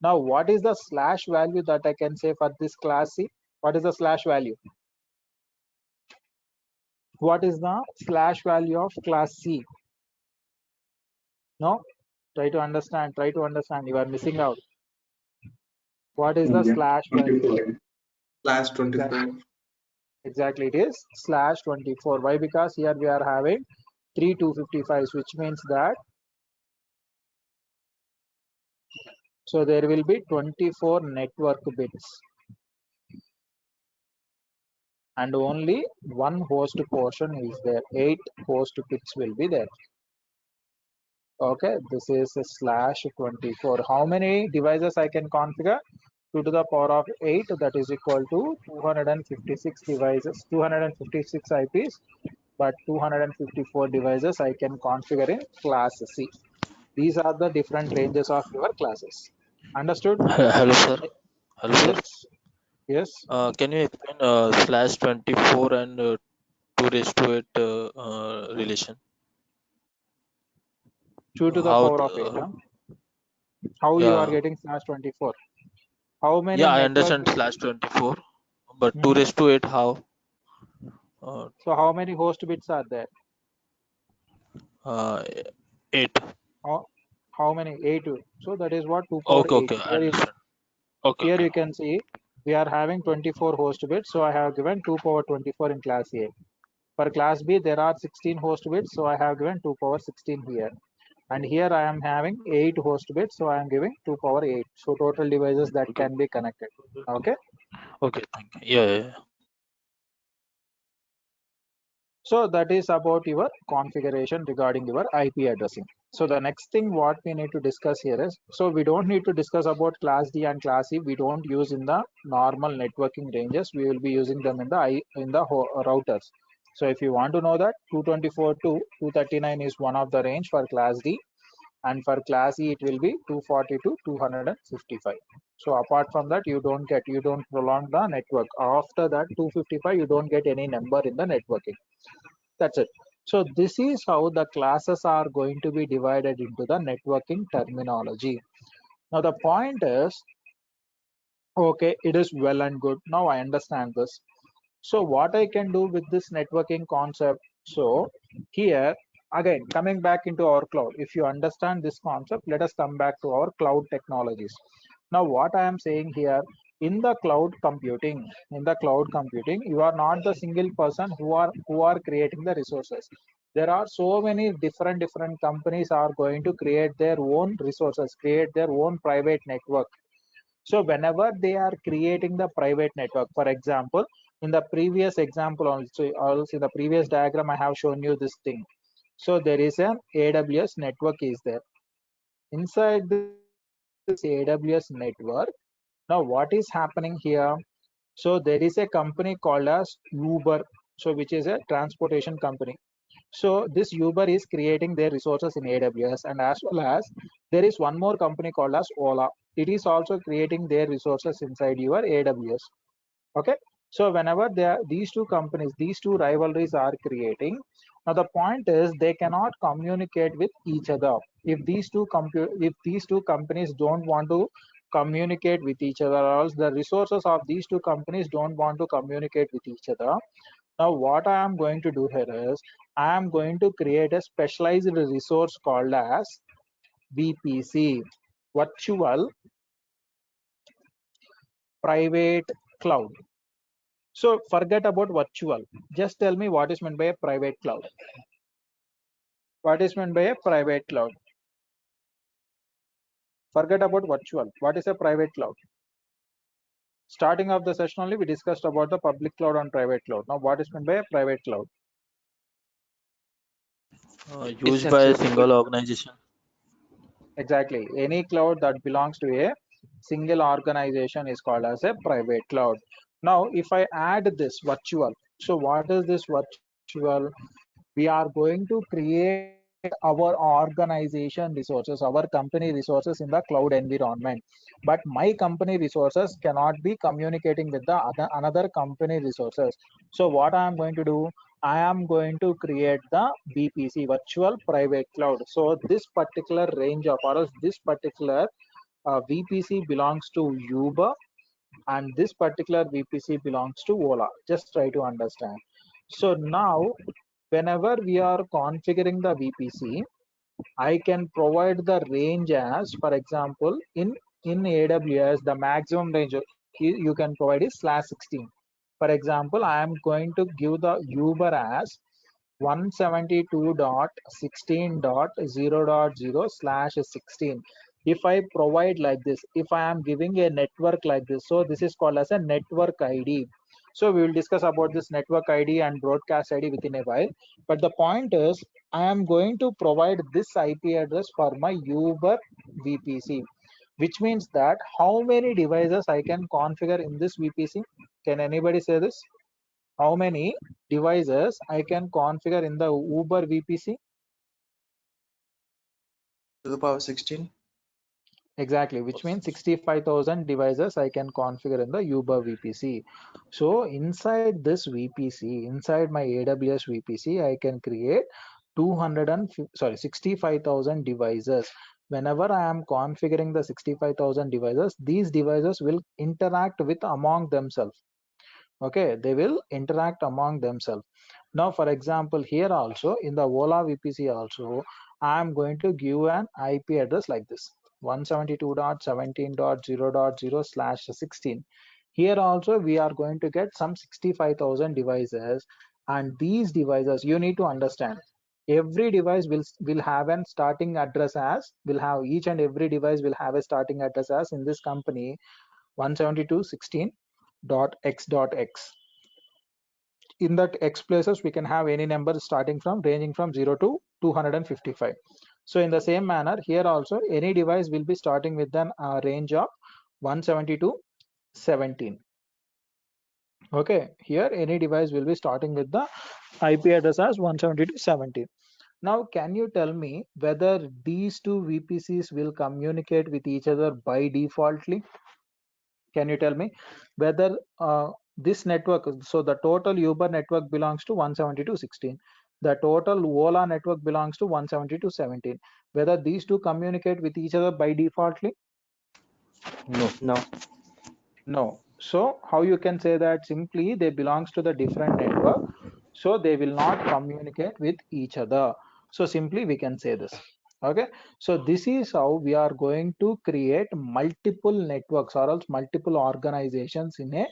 Now, what is the slash value that I can say for this class C? What is the slash value? What is the slash value of class C? No? Try to understand. Try to understand. You are missing out. What is the slash value? 24. Slash 24. Exactly. It is slash 24. Why? Because here we are having 3 255s, which means that, so there will be 24 network bits, and only one host portion is there. 8 host bits will be there. Okay, this is a slash 24. How many devices I can configure? 2 to the power of 8, that is equal to 256 devices, 256 IPs, but 254 devices I can configure in class C. These are the different ranges of your classes. Understood? Hello, sir. Hello, sir. Yes. Yes. Can you explain slash 24 and 2 raised to 8 relation? 2 to the How? power of 8. Huh? How you are Yeah, getting slash 24? How many yeah, I network understand bits? slash 24, but 2 raised to 8 how? Uh, So how many host bits are there? uh, 8. How many? 8. So that is what 2 power Okay, 8. okay, I understand. Okay, Here okay. you can see we are having 24 host bits. So I have given 2 power 24 in class A. For class B, there are 16 host bits. So I have given 2 power 16 here. And here I am having 8 host bits. So I am giving 2 power 8. So total devices that Okay, can be connected. Okay. okay, thank you. Yeah, yeah, yeah. So that is about your configuration regarding your IP addressing. So the next thing what we need to discuss here is, so we don't need to discuss about class D and class E. We don't use in the normal networking ranges. We will be using them in the routers. So if you want to know that, 224 to 239 is one of the range for class D, and for class E it will be 240 to 255. So apart from that, you don't prolong the network. After that 255, you don't get any number in the networking. That's it. So this is how the classes are going to be divided into the networking terminology. Now the point is, okay, it is well and good. Now I understand this. So what I can do with this networking concept? So here again, coming back into our cloud, if you understand this concept, let us come back to our cloud technologies. Now what I am saying here, in the cloud computing, you are not the single person who are creating the resources. There are so many different companies are going to create their own resources, create their own private network. So whenever they are creating the private network, for example, in the previous example also in the previous diagram, I have shown you this thing. So there is an AWS network is there. Inside this AWS network, now what is happening here? So there is a company called as Uber, so which is a transportation company. So this Uber is creating their resources in AWS, and as well as there is one more company called as Ola. It is also creating their resources inside your AWS. Okay, so whenever these two companies, these two rivalries are creating, now the point is they cannot communicate with each other. If these two companies don't want to communicate with each other, or else the resources of these two companies don't want to communicate with each other, now what I am going to do here is I am going to create a specialized resource called as VPC, virtual private cloud. So forget about virtual. Just tell me what is meant by a private cloud. What is meant by a private cloud? Forget about virtual. What is a private cloud? Starting of the session only, we discussed about the public cloud and private cloud. Now, what is meant by a private cloud? Used by a single organization. Exactly. Any cloud that belongs to a single organization is called as a private cloud. Now, if I add this virtual, so what is this virtual? We are going to create our organization resources, our company resources in the cloud environment. But my company resources cannot be communicating with the another company resources. So what I am going to do? I am going to create the VPC, virtual private cloud. So this particular range of, or else this particular VPC belongs to Uber, and this particular VPC belongs to Ola. Just try to understand. So now, whenever we are configuring the VPC, I can provide the range as, for example, in AWS, the maximum range you can provide is /16. For example, I am going to give the Uber as 172.16.0.0/16. If I provide like this, if I am giving a network like this, so this is called as a network ID. So we will discuss about this network ID and broadcast ID within a while. But the point is, I am going to provide this IP address for my Uber VPC, which means that how many devices I can configure in this VPC? Can anybody say this? How many devices I can configure in the Uber VPC? To the power 16. Exactly, which means 65,000 devices I can configure in the Uber VPC. So inside this VPC, inside my AWS VPC, I can create 65,000 devices. Whenever I am configuring the 65,000 devices, these devices will interact with among themselves. Okay, they will interact among themselves. Now, for example, here also in the Ola VPC also, I am going to give an IP address like this, 172.17.0.0/16. Here also we are going to get some 65,000 devices, and these devices you need to understand. Every device will have an starting address as, will have each and every device will have a starting address as in this company 172.16.x.x. In that x places we can have any number starting from ranging from 0 to 255. So in the same manner here also any device will be starting with an range of 172.17. Okay, here any device will be starting with the IP address as 172.17. Now can you tell me whether these two VPCs will communicate with each other by defaultly? Can you tell me whether this network, so the total Uber network belongs to 172.16, the total Ola network belongs to 172.17, whether these two communicate with each other by defaultly? No. So how you can say that? Simply they belongs to the different network, so they will not communicate with each other. So simply we can say this. Okay, so this is how we are going to create multiple networks or else multiple organizations in a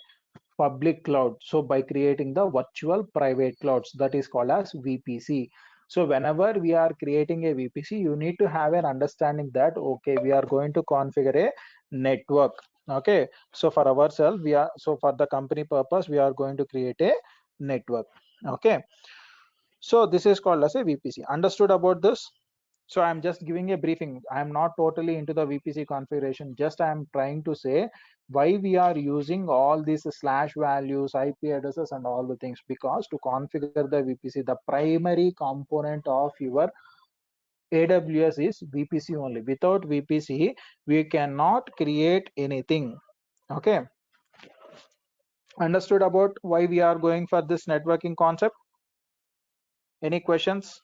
public cloud. So by creating the virtual private clouds, that is called as VPC. So whenever we are creating a VPC, you need to have an understanding that, okay, we are going to configure a network. Okay, so for ourselves, so for the company purpose, we are going to create a network. Okay, so this is called as a VPC. Understood about this? So I'm just giving a briefing. I'm not totally into the VPC configuration. Just I'm trying to say why we are using all these slash values, IP addresses, and all the things, because to configure the VPC, the primary component of your AWS is VPC only. Without VPC, we cannot create anything. Okay. Understood about why we are going for this networking concept? Any questions?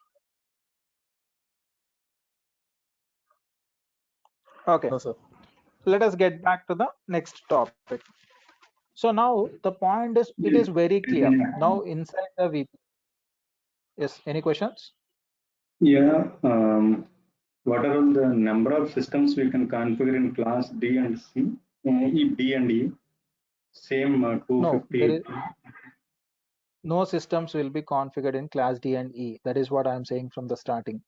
Okay. No, sir. Let us get back to the next topic. So now the point is, it is very clear. Now inside the VP, yes, any questions? Yeah. What are the number of systems we can configure in class D and C? D and E, same No, 258. no systems will be configured in class D and E. That is what I am saying from the starting.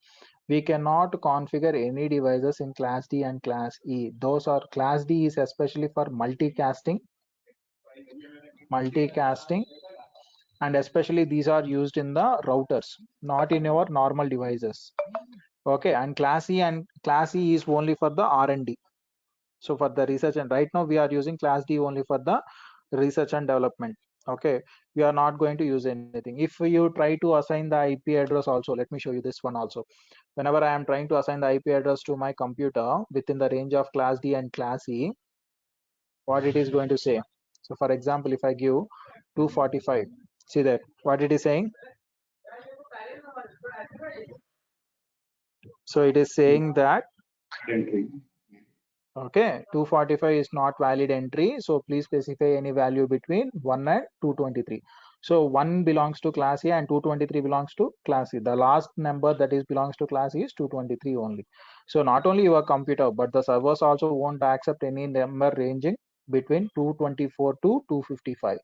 We cannot configure any devices in class D and class E. Those are, class D is especially for multicasting, and especially these are used in the routers, not in our normal devices. Okay, and class E is only for the R&D. So for the research, and right now we are using class D only for the research and development. Okay, we are not going to use anything. If you try to assign the IP address also, let me show you this one also. Whenever I am trying to assign the IP address to my computer within the range of class D and class E, what it is going to say. So for example, if I give 245, see there, what it is saying. So it is saying that, Entry. okay, 245 is not valid entry, so please specify any value between 1 and 223. So 1 belongs to class A and 223 belongs to class C. The last number that is belongs to class E is 223 only. So not only your computer, but the servers also won't accept any number ranging between 224 to 255.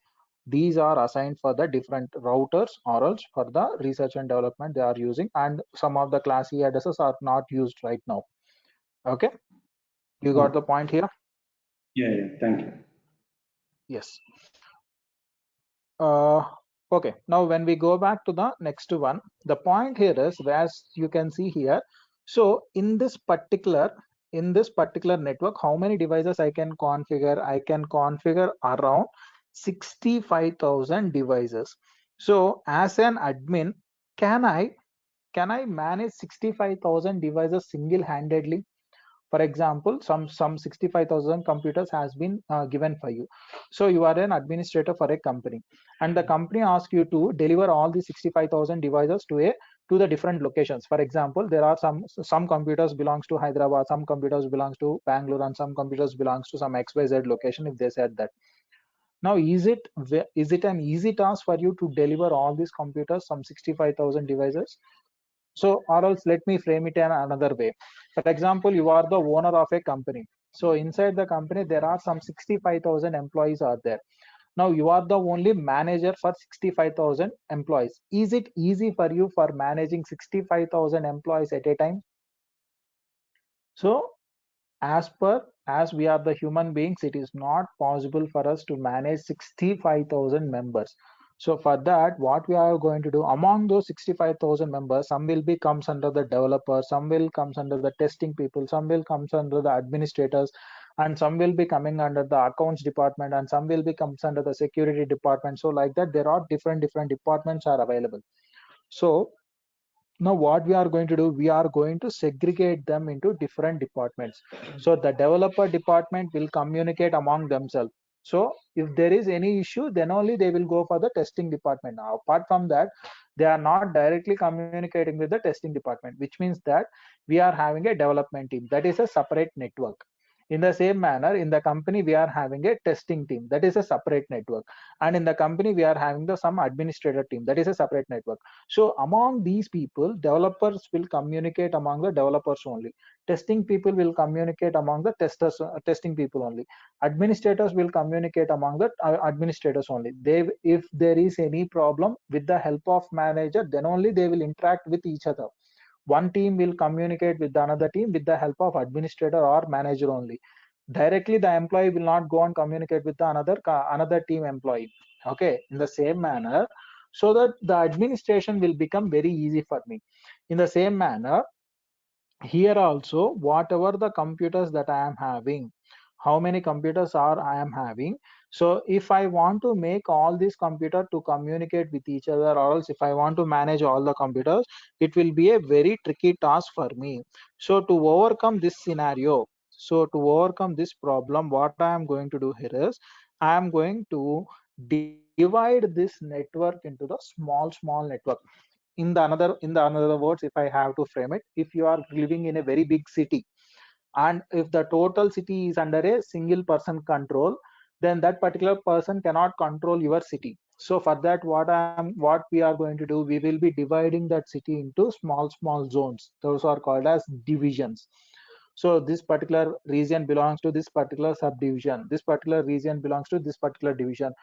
These are assigned for the different routers, or else for the research and development they are using, and some of the class E addresses are not used right now. Okay, you got the point here? Yeah, thank you. Yes. Okay, now when we go back to the next one, the point here is, as you can see here, so in this particular network, how many devices I can configure? I can configure around 65,000 devices. So as an admin, can I manage 65,000 devices single-handedly? For example, some 65,000 computers has been given for you. So you are an administrator for a company, and the company asks you to deliver all the 65,000 devices to the different locations. For example, there are some computers belongs to Hyderabad, some computers belongs to Bangalore, and some computers belongs to some XYZ location, if they said that. Now, is it an easy task for you to deliver all these computers, some 65,000 devices? So, or else let me frame it in another way. For example, you are the owner of a company. So inside the company, there are some 65,000 employees are there. Now you are the only manager for 65,000 employees. Is it easy for you for managing 65,000 employees at a time? So as we are the human beings, it is not possible for us to manage 65,000 members. So for that, what we are going to do, among those 65,000 members, some will be comes under the developer, some will comes under the testing people, some will comes under the administrators, and some will be coming under the accounts department, and some will be comes under the security department. So like that, there are different departments are available. So now what we are going to do, we are going to segregate them into different departments. So the developer department will communicate among themselves. So if there is any issue, then only they will go for the testing department. Now apart from that, they are not directly communicating with the testing department, which means that we are having a development team, that is a separate network. In the same manner, in the company, we are having a testing team, that is a separate network. And in the company, we are having some administrator team, that is a separate network. So among these people, developers will communicate among the developers only. Testing people will communicate among the testers, testing people only. Administrators will communicate among the administrators only. If there is any problem, with the help of manager, then only they will interact with each other. One team will communicate with another team with the help of administrator or manager only. Directly the employee will not go and communicate with the another team employee. Okay, in the same manner, so that the administration will become very easy for me. In the same manner, here also, whatever the computers that I am having, how many computers are I am having. So if I want to make all these computers to communicate with each other, or else if I want to manage all the computers, it will be a very tricky task for me. So to overcome this scenario, so to overcome this problem, what I am going to do here is I am going to divide this network into the small network. In the another words, if I have to frame it, if you are living in a very big city, and if the total city is under a single person control, then that particular person cannot control your city. So for that, what we are going to do, we will be dividing that city into small zones. Those are called as divisions. So this particular region belongs to this particular subdivision, this particular region belongs to this particular division.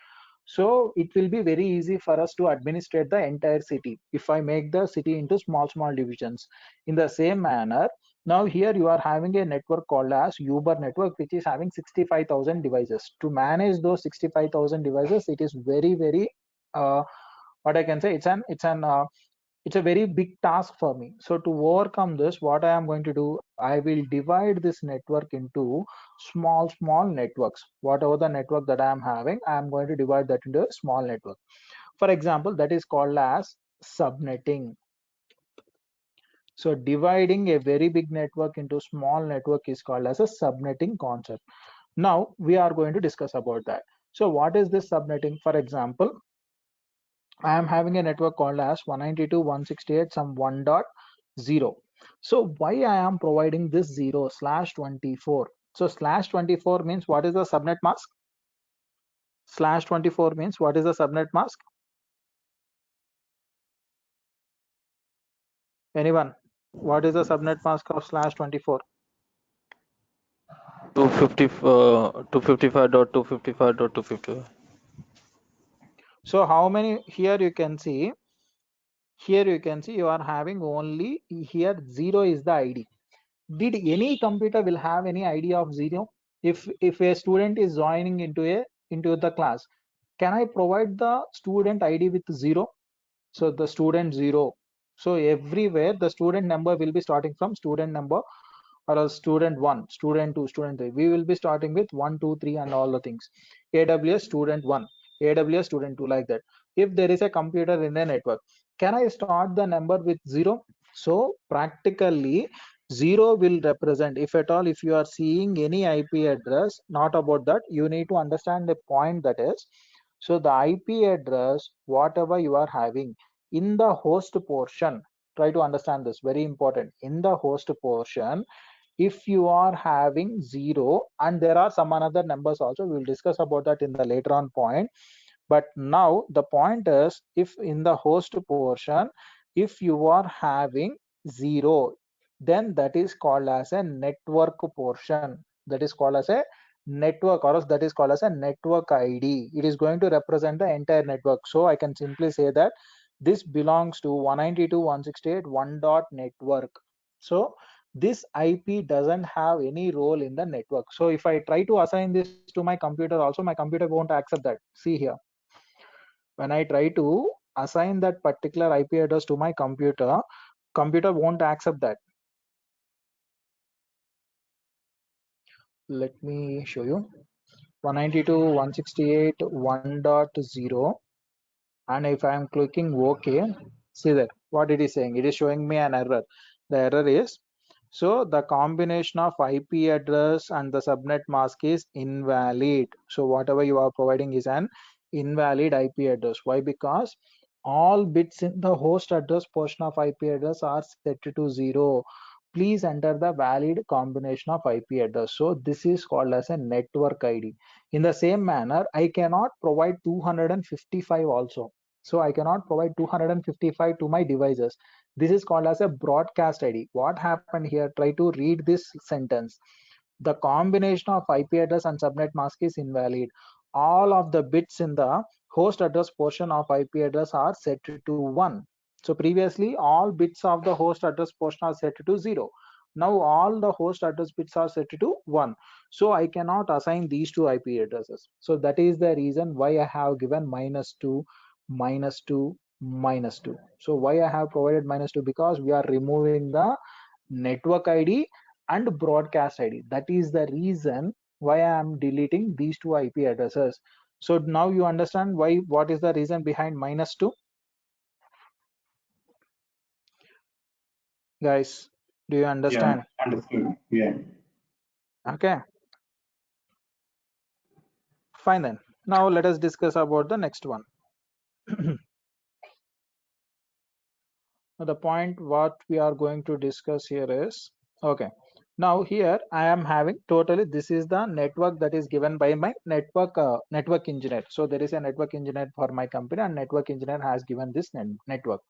So it will be very easy for us to administrate the entire city if I make the city into small divisions. In the same manner, now here you are having a network called as Uber network, which is having 65,000 devices. To manage those 65,000 devices, it is very what I can say, it's a very big task for me. So to overcome this, what I am going to do, I will divide this network into small networks. Whatever the network that I am having, I am going to divide that into a small network. For example, that is called as subnetting. So dividing a very big network into small network is called as a subnetting concept. Now we are going to discuss about that. So what is this subnetting? For example, I am having a network called as 192.168 some 1.0. So why I am providing this 0/24? So /24 means what is the subnet mask? /24 means what is the subnet mask? Anyone? What is the subnet mask of /24? 255.255.255. So how many here you can see? Here you can see you are having only here 0 is the ID. Did any computer will have any idea of 0? If a student is joining into the class, can I provide the student ID with 0? So the student 0. So everywhere the student number will be starting from student number, or a student 1, student 2, student 3. We will be starting with 1, 2, 3 and all the things. AWS student 1, AWS student 2, like that. If there is a computer in the network, can I start the number with 0? So practically 0 will represent, if at all, if you are seeing any IP address, not about that, you need to understand the point, that is, so the IP address, whatever you are having in the host portion, try to understand this, very important. In the host portion, if you are having 0, and there are some another numbers also, we will discuss about that in the later on point. But now the point is, if in the host portion, if you are having 0, then that is called as a network portion. That is called as a network, or else that is called as a network ID. It is going to represent the entire network. So I can simply say that this belongs to 192.168.1.network. So this IP doesn't have any role in the network. So if I try to assign this to my computer also, my computer won't accept that. See here, when I try to assign that particular IP address to my computer, computer won't accept that. Let me show you. 192.168.1.0, and if I am clicking OK, see that what it is saying. It is showing me an error. The error is, so the combination of IP address and the subnet mask is invalid. So whatever you are providing is an invalid IP address. Why? Because all bits in the host address portion of IP address are set to 0, please enter the valid combination of IP address. So this is called as a network ID. In the same manner, I cannot provide 255 also. So I cannot provide 255 to my devices. This is called as a broadcast ID. What happened here? Try to read this sentence. The combination of IP address and subnet mask is invalid. All of the bits in the host address portion of IP address are set to 1. So previously all bits of the host address portion are set to 0. Now all the host address bits are set to 1. So I cannot assign these two IP addresses. So that is the reason why I have given -2, -2, -2. So why I have provided -2? Because we are removing the network ID and broadcast ID. That is the reason why I am deleting these two IP addresses. So now you understand why, what is the reason behind -2? Guys, do you understand? Yeah, understood. Yeah. Okay, fine then. Now let us discuss about the next one. The point what we are going to discuss here is, okay, now here I am having totally, this is the network that is given by my network engineer. So there is a network engineer for my company, and network engineer has given this network,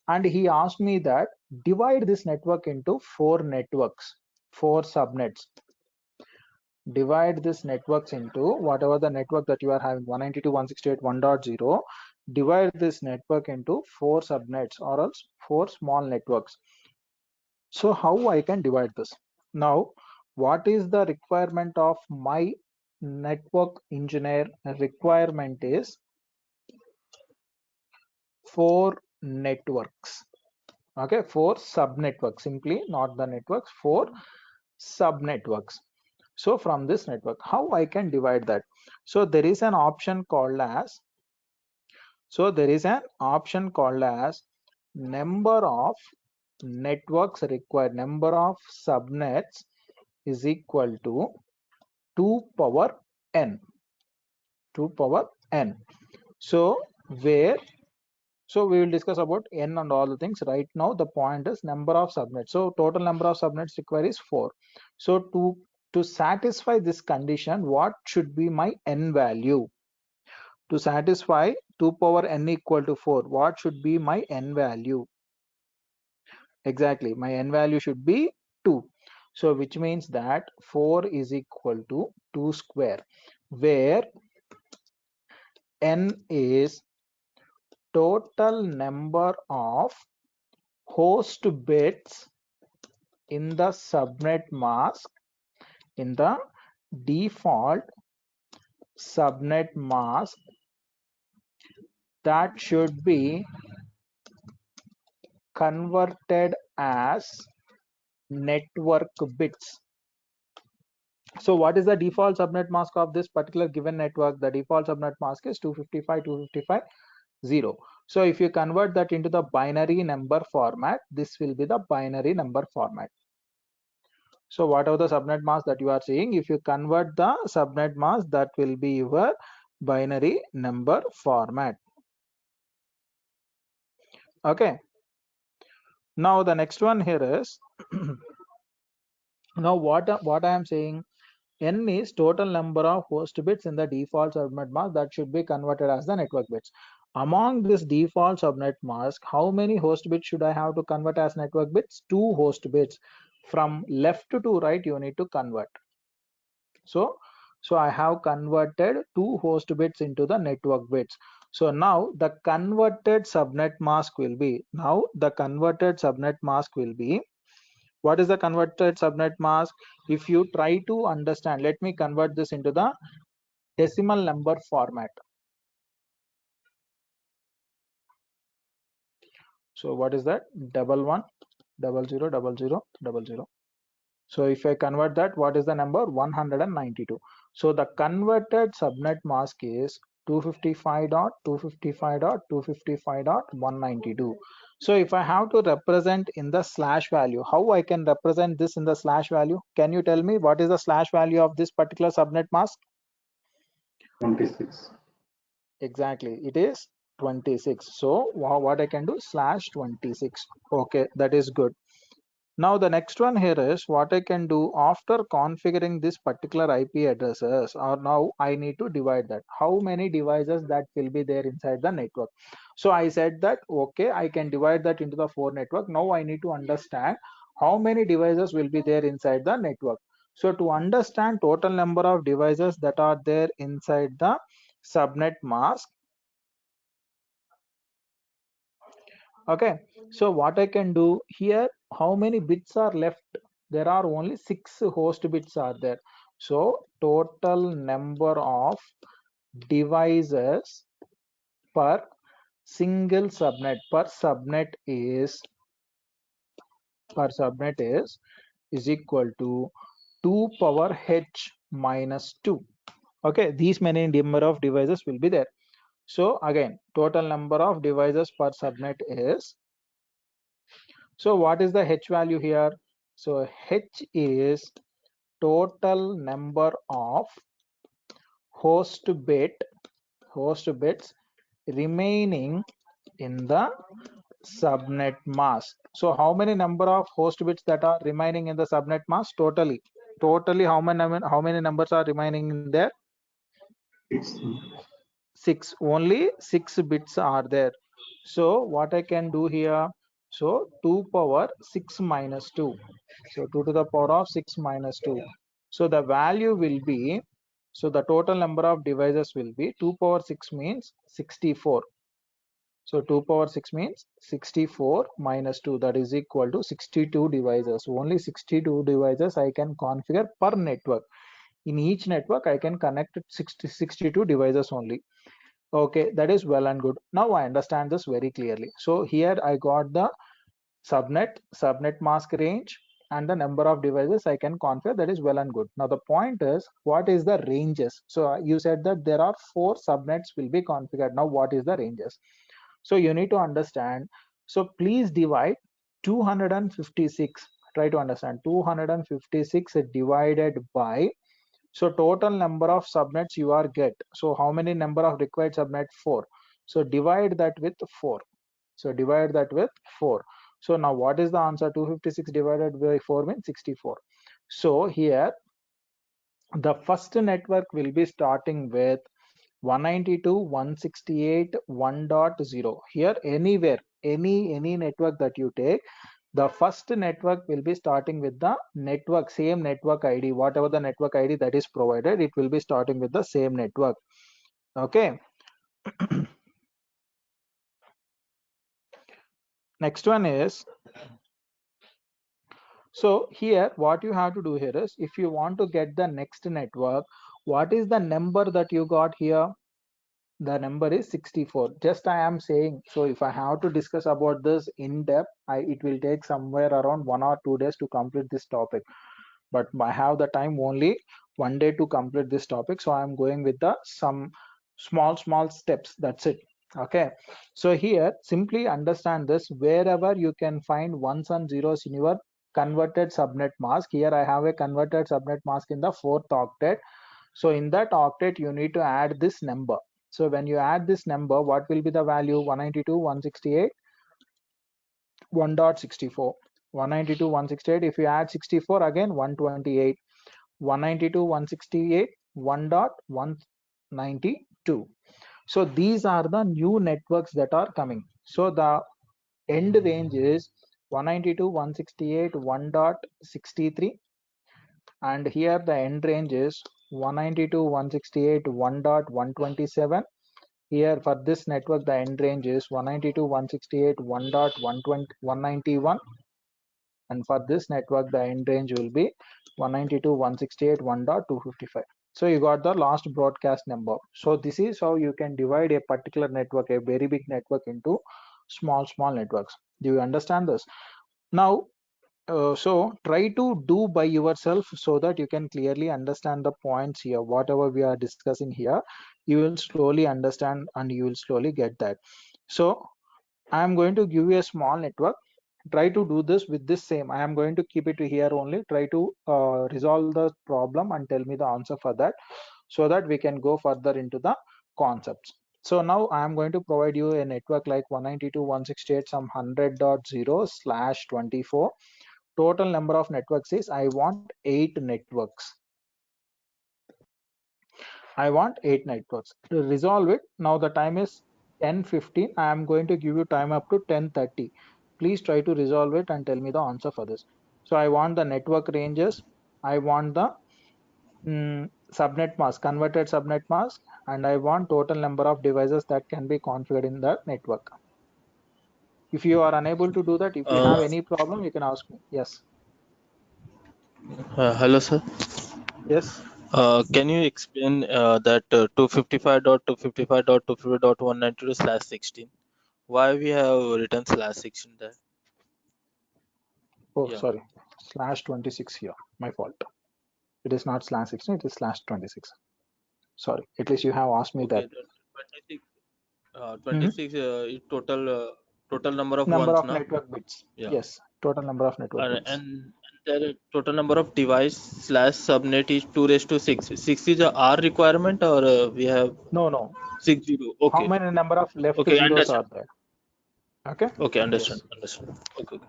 and he asked me that divide this network into 4 networks, 4 subnets. Divide this networks into whatever the network that you are having, 192.168.1.0. Divide this network into 4 subnets or else 4 small networks. So how I can divide this? Now, what is the requirement of my network engineer? Requirement is 4 networks. Okay, 4 subnetworks, simply not the networks, 4 subnetworks. So from this network, how I can divide that? So there is an option called as, number of networks required, number of subnets is equal to 2 power n, 2 power n. So where, so we will discuss about n and all the things. Right now the point is number of subnets. So total number of subnets required is 4. So to satisfy this condition, what should be my n value? To satisfy 2 power n equal to 4, what should be my n value? Exactly, my n value should be 2. So which means that 4 is equal to 2 square, where n is total number of host bits in the subnet mask, in the default subnet mask, that should be converted as network bits. So what is the default subnet mask of this particular given network? The default subnet mask is 255, 255, 0. So if you convert that into the binary number format, this will be the binary number format. So whatever the subnet mask that you are seeing, if you convert the subnet mask, that will be your binary number format. Okay. Now the next one here is, now what I am saying, n is total number of host bits in the default subnet mask that should be converted as the network bits. Among this default subnet mask, how many host bits should I have to convert as network bits? 2 host bits. From left to right, you need to convert. So I have converted 2 host bits into the network bits. So now the converted subnet mask will be, what is the converted subnet mask? If you try to understand, let me convert this into the decimal number format. So what is that? 11000000. So if I convert that, what is the number? 192. So the converted subnet mask is 255.255.255.192. So if I have to represent in the slash value, how I can represent this in the slash value? Can you tell me what is the slash value of this particular subnet mask? 26. Exactly, it is 26. So what I can do, slash 26. Okay, that is good. Now the next one here is what I can do after configuring this particular IP addresses, or now I need to divide that. How many devices that will be there inside the network? So I said that, okay, I can divide that into the 4 network. Now I need to understand how many devices will be there inside the network. So to understand total number of devices that are there inside the subnet mask, okay, so what I can do here, how many bits are left? There are only 6 host bits are there. So total number of devices per single subnet per subnet is equal to 2 power h minus 2. Okay, these many number of devices will be there. So again, total number of devices per subnet is, so what is the h value here? So h is total number of host bits remaining in the subnet mask. So how many number of host bits that are remaining in the subnet mask totally how many numbers are remaining in there? 6. Only 6 bits are there. So what I can do here, so 2 power 6 minus 2, so 2 to the power of 6 minus 2, so the value will be, so the total number of devices will be 2 power 6 means 64. So 2 power 6 means 64 minus 2, that is equal to 62 devices. Only 62 devices I can configure per network. In each network I can connect 62 devices only. Okay, that is well and good. Now I understand this very clearly. So here I got the subnet mask range and the number of devices I can configure. That is well and good. Now the point is, what is the ranges? So you said that there are 4 subnets will be configured. Now what is the ranges? So you need to understand. So please divide 256. Try to understand 256 divided by, so total number of subnets you are get. So how many number of required subnet? 4. So divide that with 4. So divide that with 4. So now what is the answer? 256 divided by 4 means 64. So here the first network will be starting with 192.168.1.0. Here anywhere, any network that you take, the first network will be starting with the network, same network ID, whatever the network ID that is provided, it will be starting with the same network. Okay. Next one is, so here what you have to do here is, if you want to get the next network, what is the number that you got here? The number is 64. Just I am saying, so if I have to discuss about this in depth, it will take somewhere around 1 or 2 days to complete this topic, but I have the time only 1 day to complete this topic, so I am going with the some small steps, that's it. Okay, so here simply understand this. Wherever you can find ones and zeros in your converted subnet mask, here I have a converted subnet mask in the 4th octet. So in that octet you need to add this number. So when you add this number, what will be the value? 192.168.1.64. 192.168, if you add 64 again, 128. 192.168, 1.192. So these are the new networks that are coming. So the end range is 192.168, 1.63, and here the end range is 192.168, 1.127. Here for this network the end range is 192.168, 1.191, and for this network the end range will be 192.168, 1.255. So you got the last broadcast number. So this is how you can divide a particular network, a very big network, into small networks. Do you understand this? Now so try to do by yourself so that you can clearly understand the points here. Whatever we are discussing here, you will slowly understand and you will slowly get that. So I am going to give you a small network. Try to do this with this same. I am going to keep it here only. Try to resolve the problem and tell me the answer for that, so that we can go further into the concepts. So now I am going to provide you a network like 192.168 some 100.0/24. total number of networks is I want 8 networks. I want 8 networks. To resolve it, now the time is 10:15. I am going to give you time up to 10:30. Please try to resolve it and tell me the answer for this. So I want the network ranges. I want the subnet mask, converted subnet mask, and I want total number of devices that can be configured in the network. If you are unable to do that, if you have any problem, you can ask me. Yes. Hello, sir. Yes. Can you explain that 255.255.250.192/16? Why we have written /16 there? Oh, Yeah. sorry. /26 here. My fault. It is not /16. It is /26. Sorry. At least you have asked me Okay. that. 26 is total number of Number ones, of na? network bits. Yeah. Yes. Total number of network And, bits. and the total number of device /subnet is 2 raised to 6. 6 is a R requirement, or we have No. 60. How Okay. many number of left Okay, zeros understand. are there? Okay. Okay, understand. Yes. Understand. Okay.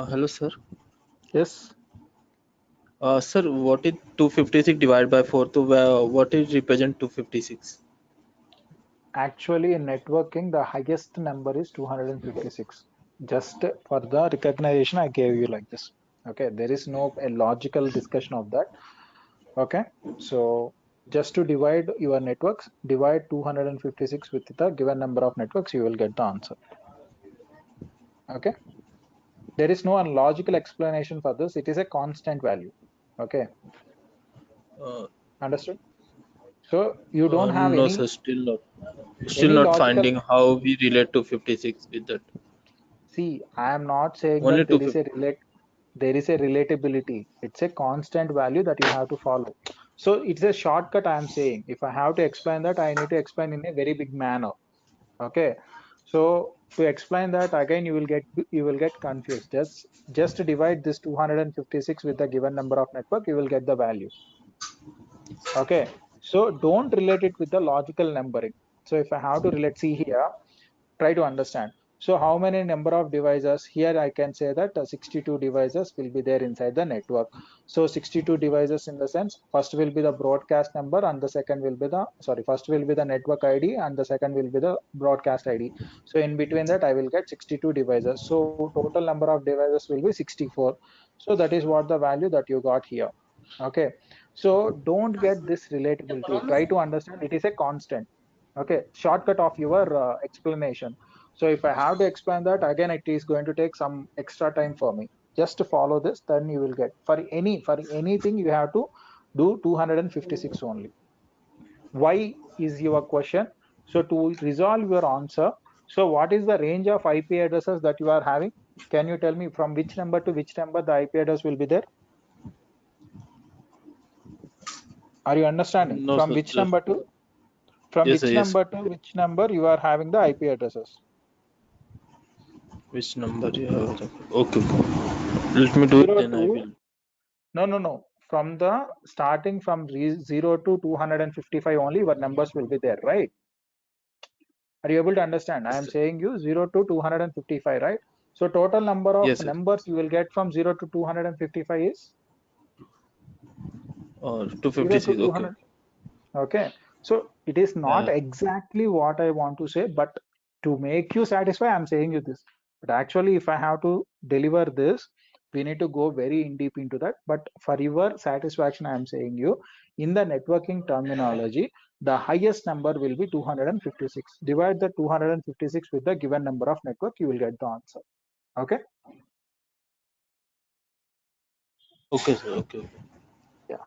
Hello, sir. Yes. Sir, what is 256 divided by 4? So, what is represent 256? Actually, in networking, the highest number is 256. Just for the recognition, I gave you like this. Okay. There is no a logical discussion of that. Okay. So just to divide your networks, divide 256 with the given number of networks, you will get the answer. Okay. There is no logical explanation for this. It is a constant value. Okay. Uh, Understood? So you don't have no, sir, still any not logical. finding how we relate to 56 with that. See, I am not saying Only that two. there is a relatability. It's a constant value that you have to follow. So it's a shortcut I am saying. If I have to explain that, I need to explain in a very big manner. Okay. So to explain that again, you will get confused. Just divide this 256 with the given number of network, you will get the value. Okay. So don't relate it with the logical numbering. So if I have to relate, see here, try to understand. So how many number of devices here? I can say that 62 devices will be there inside the network. So 62 devices in the sense, first will be the broadcast number and the second will be the, sorry, first will be the network ID and the second will be the broadcast ID. So in between that, I will get 62 devices. So total number of devices will be 64. So that is what the value that you got here. Okay. So don't get this relatability. Try to understand it is a constant. Okay. Shortcut of your explanation. So if I have to explain that again, it is going to take some extra time for me. Just to follow this, then you will get for anything you have to do 256 only. Why is your question? So to resolve your answer, so what is the range of IP addresses that you are having? Can you tell me from which number to which number the IP address will be there? Are you understanding? No, sir. From Yes, sir. which Yes. number to which number you are having the IP addresses? Which number you have? Okay. Let me do it, then I will. No. From the starting from 0 to 255 only, your numbers will be there, right? Are you able to understand? I am saying you 0 to 255, right? So total number of Yes, yes. numbers you will get from 0 to 255 is Or 0 to 256. Okay. 200. Okay. So it is not Yeah. exactly what I want to say, but to make you satisfied, I'm saying you this. But actually, if I have to deliver this, we need to go very in deep into that. But for your satisfaction, I'm saying you in the networking terminology, the highest number will be 256. Divide the 256 with the given number of network, you will get the answer. Okay. Okay, sir. Okay. Yeah.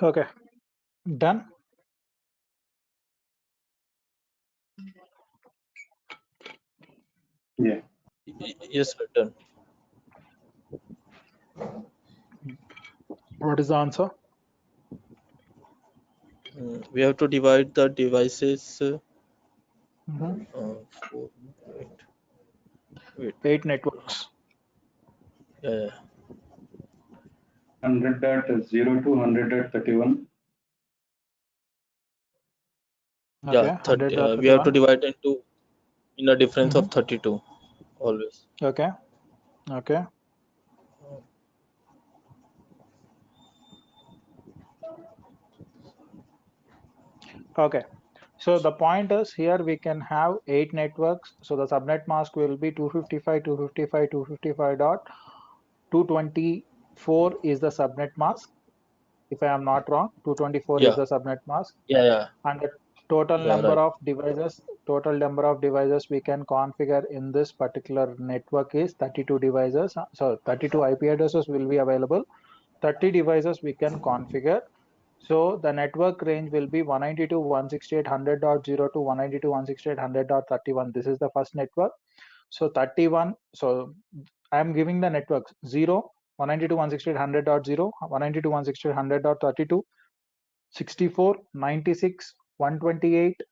Okay, done. Yeah. Yes, sir, done. What is the answer? We have to divide the devices. Mhm. Four, wait. 8 networks. Yeah. 100.0 to 100.31. Okay, Yeah, 30, we have to 100.31. divide into in a difference of Mhm. 32 always. Okay, okay. Okay, so the point is here we can have 8 networks. So the subnet mask will be 255, 255, 255 dot 224 is the subnet mask. If I am not wrong, 224 is Yeah, the subnet mask. yeah. And the total You are number right. of devices we can configure in this particular network is 32 devices. So 32 IP addresses will be available. 30 devices we can configure. So the network range will be 192.168.100.0 to 192.168.100.31. This is the first network. So 31. So I am giving the networks 0, 192.168.100.0, 192.168.100.32, 64, 96, 128,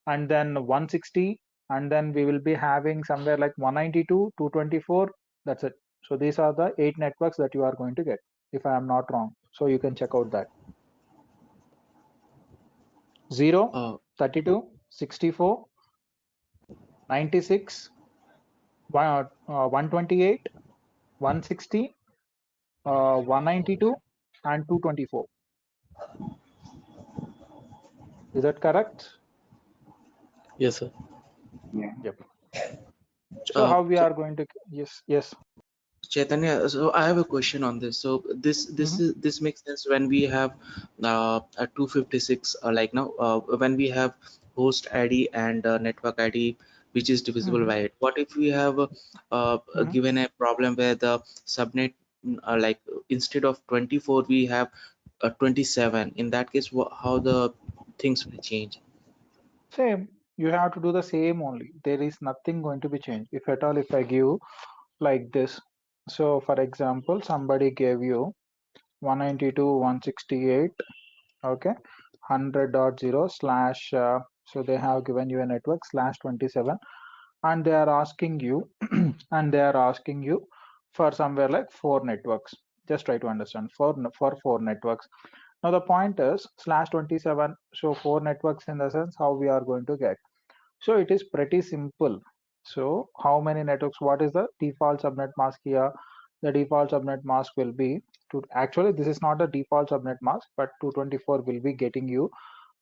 and then 160, and then we will be having somewhere like 192, 224. That's it. So these are the 8 networks that you are going to get, if I am not wrong. So you can check out that. 0, 32, 64, 96, 128, 160, 192, and 224. Is that correct? Yes, sir. Yeah. Yep. So how we So are going to, yes. Chaitanya, so I have a question on this. So Mhm. this makes sense when we have a 256 like now when we have host ID and network ID which is divisible Mhm. by it. What if we have Mhm. given a problem where the subnet like instead of 24 we have 27? In that case, how the things will change? Same. You have to do the same only. There is nothing going to be changed. If at all, if I give like this. So for example, somebody gave you 192.168, okay, 100.0 slash, so they have given you a network slash 27, and they are asking you, and they are asking you for somewhere like 4 networks. Just try to understand for 4 networks. Now the point is slash 27, so 4 networks in the sense how we are going to get. So it is pretty simple. So how many networks, what is the default subnet mask here? The default subnet mask will be actually this is not a default subnet mask, but 224 will be getting you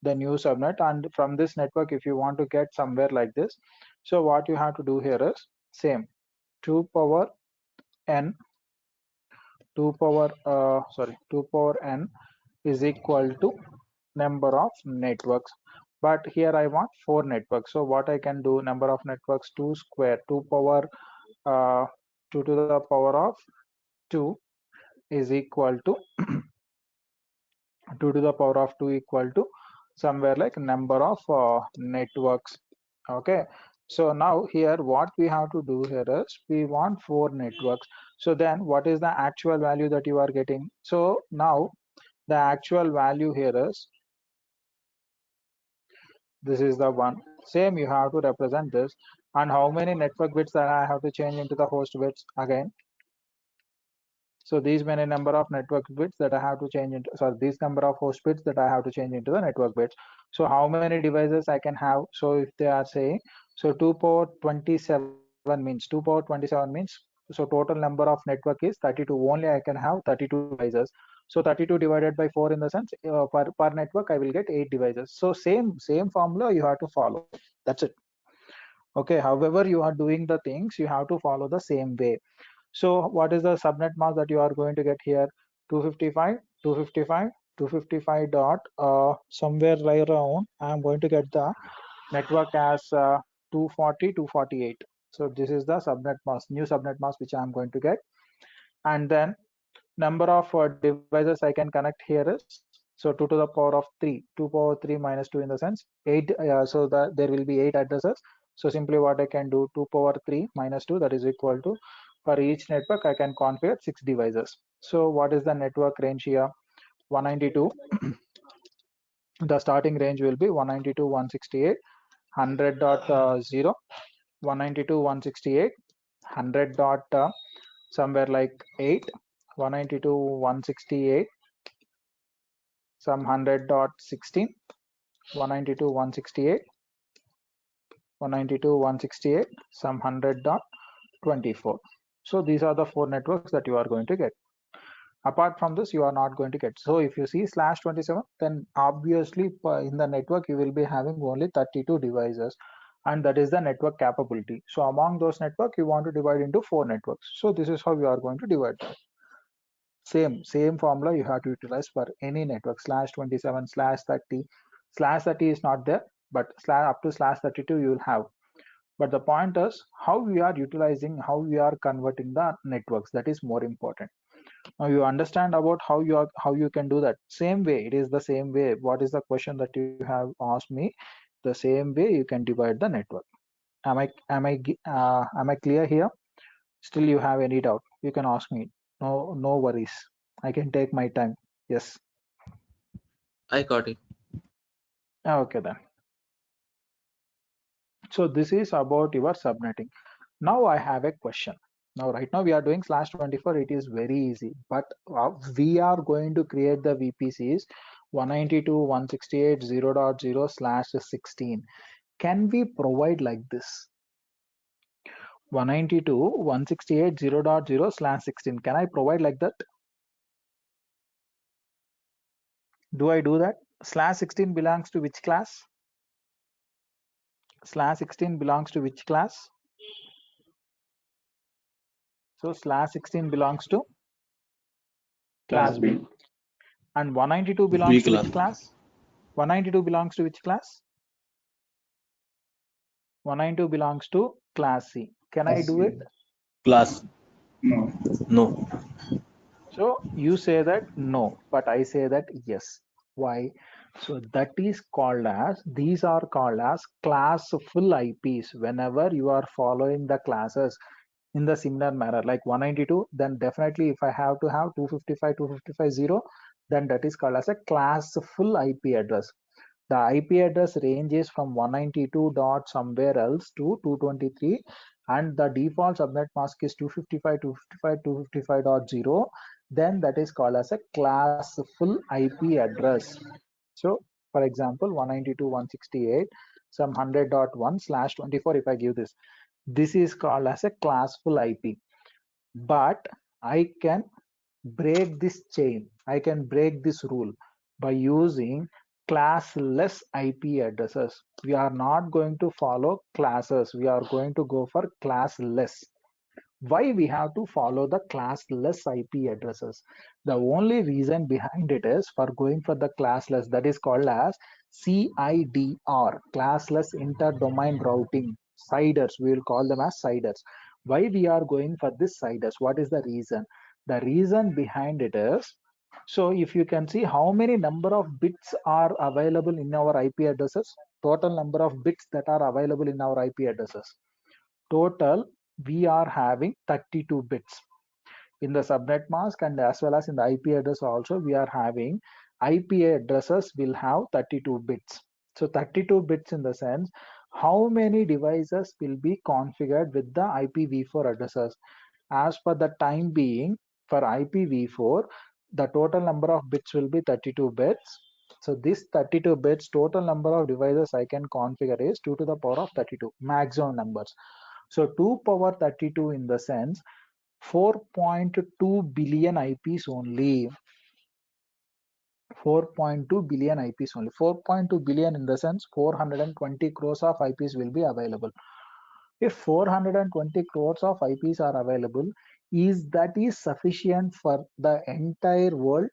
the new subnet. And from this network, if you want to get somewhere like this, so what you have to do here is same 2 power n 2 power n is equal to number of networks. But here I want 4 networks. So what I can do, number of networks 2 square 2 power 2 to the power of 2 is equal to 2 to the power of 2 equal to somewhere like number of networks. Okay, so now here what we have to do here is we want 4 networks. So then what is the actual value that you are getting? So now the actual value here is, this is the one. Same, you have to represent this. And how many network bits that I have to change into the host bits again? So these many number of network bits that I have to change into, sorry, these number of host bits that I have to change into the network bits. So how many devices I can have? So if they are saying, so 2 power 27 means, 2 power 27 means, so total number of network is 32. Only I can have 32 devices. So 32 divided by 4 in the sense, per network I will get 8 devices. So same formula you have to follow. That's it. Okay, however you are doing the things, you have to follow the same way. So what is the subnet mask that you are going to get here? 255, 255, 255 dot somewhere right around. I am going to get the network as 240, 248. So this is the subnet mask, new subnet mask which I am going to get. And then Number of devices I can connect here is, so 2 to the power of 3, 2 power 3 minus 2 in the sense 8, so that there will be 8 addresses. So simply what I can do, 2 power 3 minus 2, that is equal to, for each network I can configure 6 devices. So what is the network range here? 192. The starting range will be 192.168, 100.0, 192.168, 100 dot somewhere like 8, 192.168, some 100.16, 192.168, 192.168, some 100.24. So these are the 4 networks that you are going to get. Apart from this, you are not going to get. So if you see /27, then obviously in the network you will be having only 32 devices, and that is the network capability. So among those network, you want to divide into 4 networks. So this is how you are going to divide that. Same formula you have to utilize for any network. /27, /30. /30 is not there, but up to /32 you will have. But the point is how we are utilizing, how we are converting the networks. That is more important. Now you understand about how you can do that. Same way, it is the same way. What is the question that you have asked me? The same way you can divide the network. Am I clear here? Still you have any doubt, you can ask me. No worries, I can take my time. Yes. I got it. Okay then. So this is about your subnetting. Now I have a question. Now right now we are doing /24. It is very easy, but we are going to create the VPCs 192.168.0.0/16. Can we provide like this? 192.168.0.0/16. Can I provide like that? Do I do that? /16 belongs to which class? /16 belongs to which class? So /16 belongs to class B. And 192 belongs to which class? 192 belongs to which class? 192 belongs to class C. Can I do it? Class. No. No. So you say that no, but I say that yes. Why? So that is called as, these are called as classful IPs. Whenever you are following the classes in the similar manner, like 192, then definitely if I have to have 255, 255.0, then that is called as a classful IP address. The IP address ranges from 192 dot somewhere else to 223, and the default subnet mask is 255, 255, 255.0. Then that is called as a classful IP address. So for example, 192.168, some 100.1/24, if I give this is called as a classful IP. But I can break this chain, I can break this rule by using classless IP addresses. We are not going to follow classes, we are going to go for classless. Why we have to follow the classless IP addresses? The only reason behind it is for going for the classless, that is called as CIDR, classless inter-domain routing. CIDRs, we will call them as CIDRs. Why we are going for this CIDRs? What is the reason? The reason behind it is, so if you can see how many number of bits are available in our IP addresses, total number of bits that are available in our IP addresses. Total, we are having 32 bits. In the subnet mask and as well as in the IP address also, we are having IP addresses will have 32 bits. So 32 bits in the sense, how many devices will be configured with the IPv4 addresses? As per the time being, for IPv4, the total number of bits will be 32 bits. So this 32 bits, total number of devices I can configure is 2 to the power of 32, maximum numbers. So 2 power 32 in the sense 4.2 billion IPs only. 4.2 billion IPs only. 4.2 billion in the sense 420 crores of IPs will be available. If 420 crores of IPs are available, is sufficient for the entire world?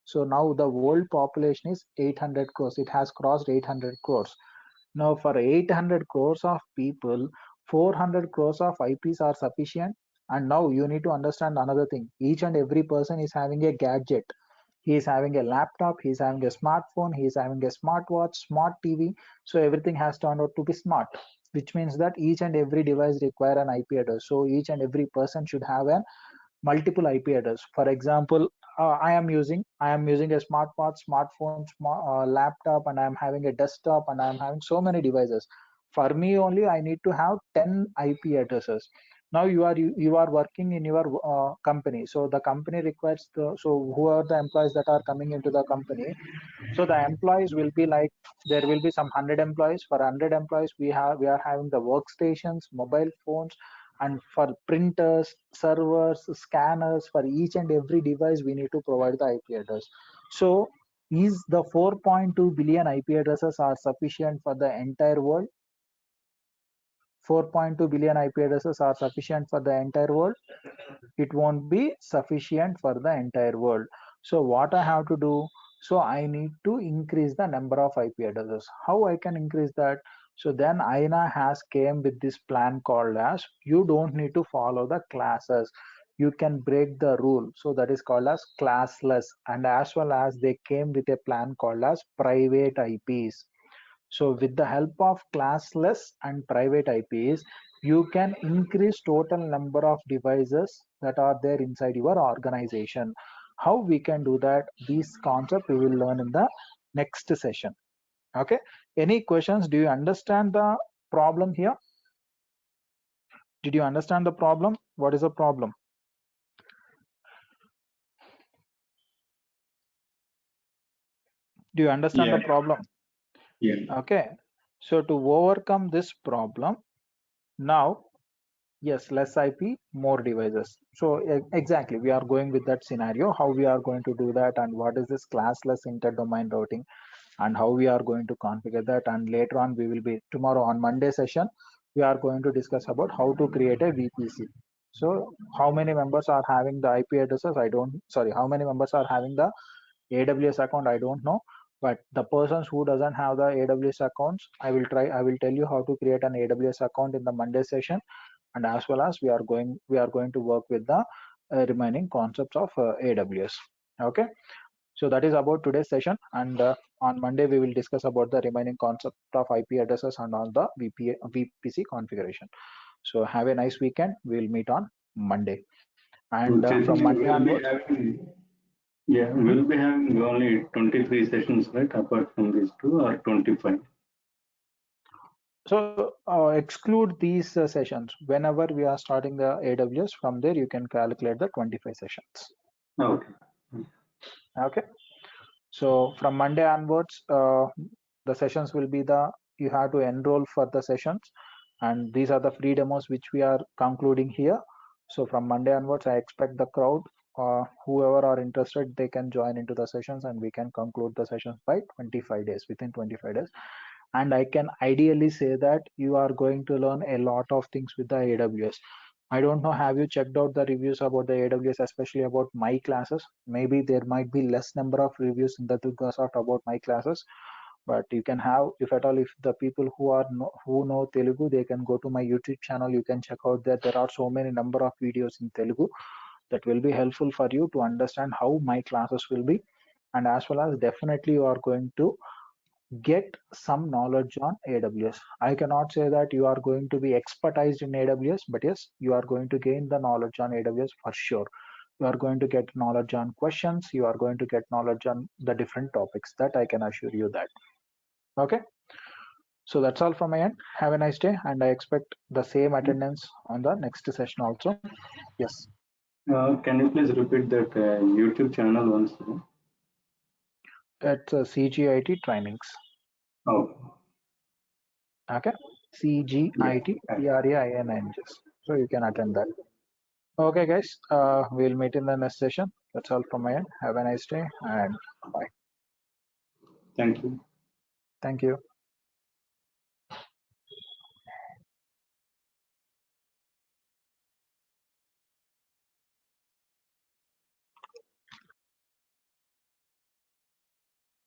So now the world population is 800 crores. It has crossed 800 crores. Now for 800 crores of people, 400 crores of IPs are sufficient? And now you need to understand another thing. Each and every person is having a gadget. He is having a laptop, he is having a smartphone, he is having a smartwatch, smart TV. So everything has turned out to be smart, which means that each and every device require an IP address. So each and every person should have a multiple IP address. For example, I am using a smartwatch, smartphone, laptop, and I am having a desktop, and I am having so many devices. For me only, I need to have 10 IP addresses. Now you are working in your company, so the company requires who are the employees that are coming into the company. So the employees will be like, there will be some 100 employees. For 100 employees, we are having the workstations, mobile phones, and for printers, servers, scanners, for each and every device we need to provide the IP address. So is the 4.2 billion IP addresses are sufficient for the entire world? 4.2 billion IP addresses are sufficient for the entire world? It won't be sufficient for the entire world. So what I have to do? So I need to increase the number of IP addresses. How I can increase that? So then INA has came with this plan called as, you don't need to follow the classes. You can break the rule. So that is called as classless. And as well as they came with a plan called as private IPs. So with the help of classless and private IPs, you can increase total number of devices that are there inside your organization. How we can do that? These concepts we will learn in the next session. Okay. Any questions? Do you understand the problem here? Did you understand the problem? What is the problem? Do you understand the problem? Yeah. Okay. So to overcome this problem, now, yes, less IP, more devices. So exactly, we are going with that scenario, how we are going to do that, and what is this classless inter-domain routing, and how we are going to configure that. And later on, we will be, tomorrow on Monday session, we are going to discuss about how to create a VPC. So how many members are having the IP addresses? How many members are having the AWS account? I don't know. But the persons who doesn't have the AWS accounts, I will tell you how to create an AWS account in the Monday session. And as well as we are going to work with the remaining concepts of AWS. Okay, so that is about today's session, and on Monday we will discuss about the remaining concept of IP addresses and all the VPC configuration. So have a nice weekend. We'll meet on Monday, and from Monday onwards, we'll be having only 23 sessions, right? Apart from these two, or 25. So exclude these sessions. Whenever we are starting the AWS, from there you can calculate the 25 sessions. Okay. Okay. So from Monday onwards, the sessions will be you have to enroll for the sessions, and these are the free demos which we are concluding here. So from Monday onwards, I expect the crowd, whoever are interested, they can join into the sessions, and we can conclude the sessions by 25 days, within 25 days. And I can ideally say that you are going to learn a lot of things with the AWS. I don't know, have you checked out the reviews about the AWS, especially about my classes? Maybe there might be less number of reviews in the DURGASOFT about my classes, but you can have, if at all, if the people who know Telugu, they can go to my YouTube channel. You can check out that there are so many number of videos in Telugu that will be helpful for you to understand how my classes will be. And as well as definitely you are going to get some knowledge on AWS. I cannot say that you are going to be expertised in AWS, but yes, you are going to gain the knowledge on AWS for sure. You are going to get knowledge on questions. You are going to get knowledge on the different topics. That I can assure you that. Okay. So that's all from my end. Have a nice day, and I expect the same attendance on the next session also. Yes. Can you please repeat that YouTube channel once more? It's CGIT trainings. Oh. Okay. CGIT TRAININGS. So you can attend that. Okay, guys. We'll meet in the next session. That's all from my end. Have a nice day, and bye. Thank you. Thank you.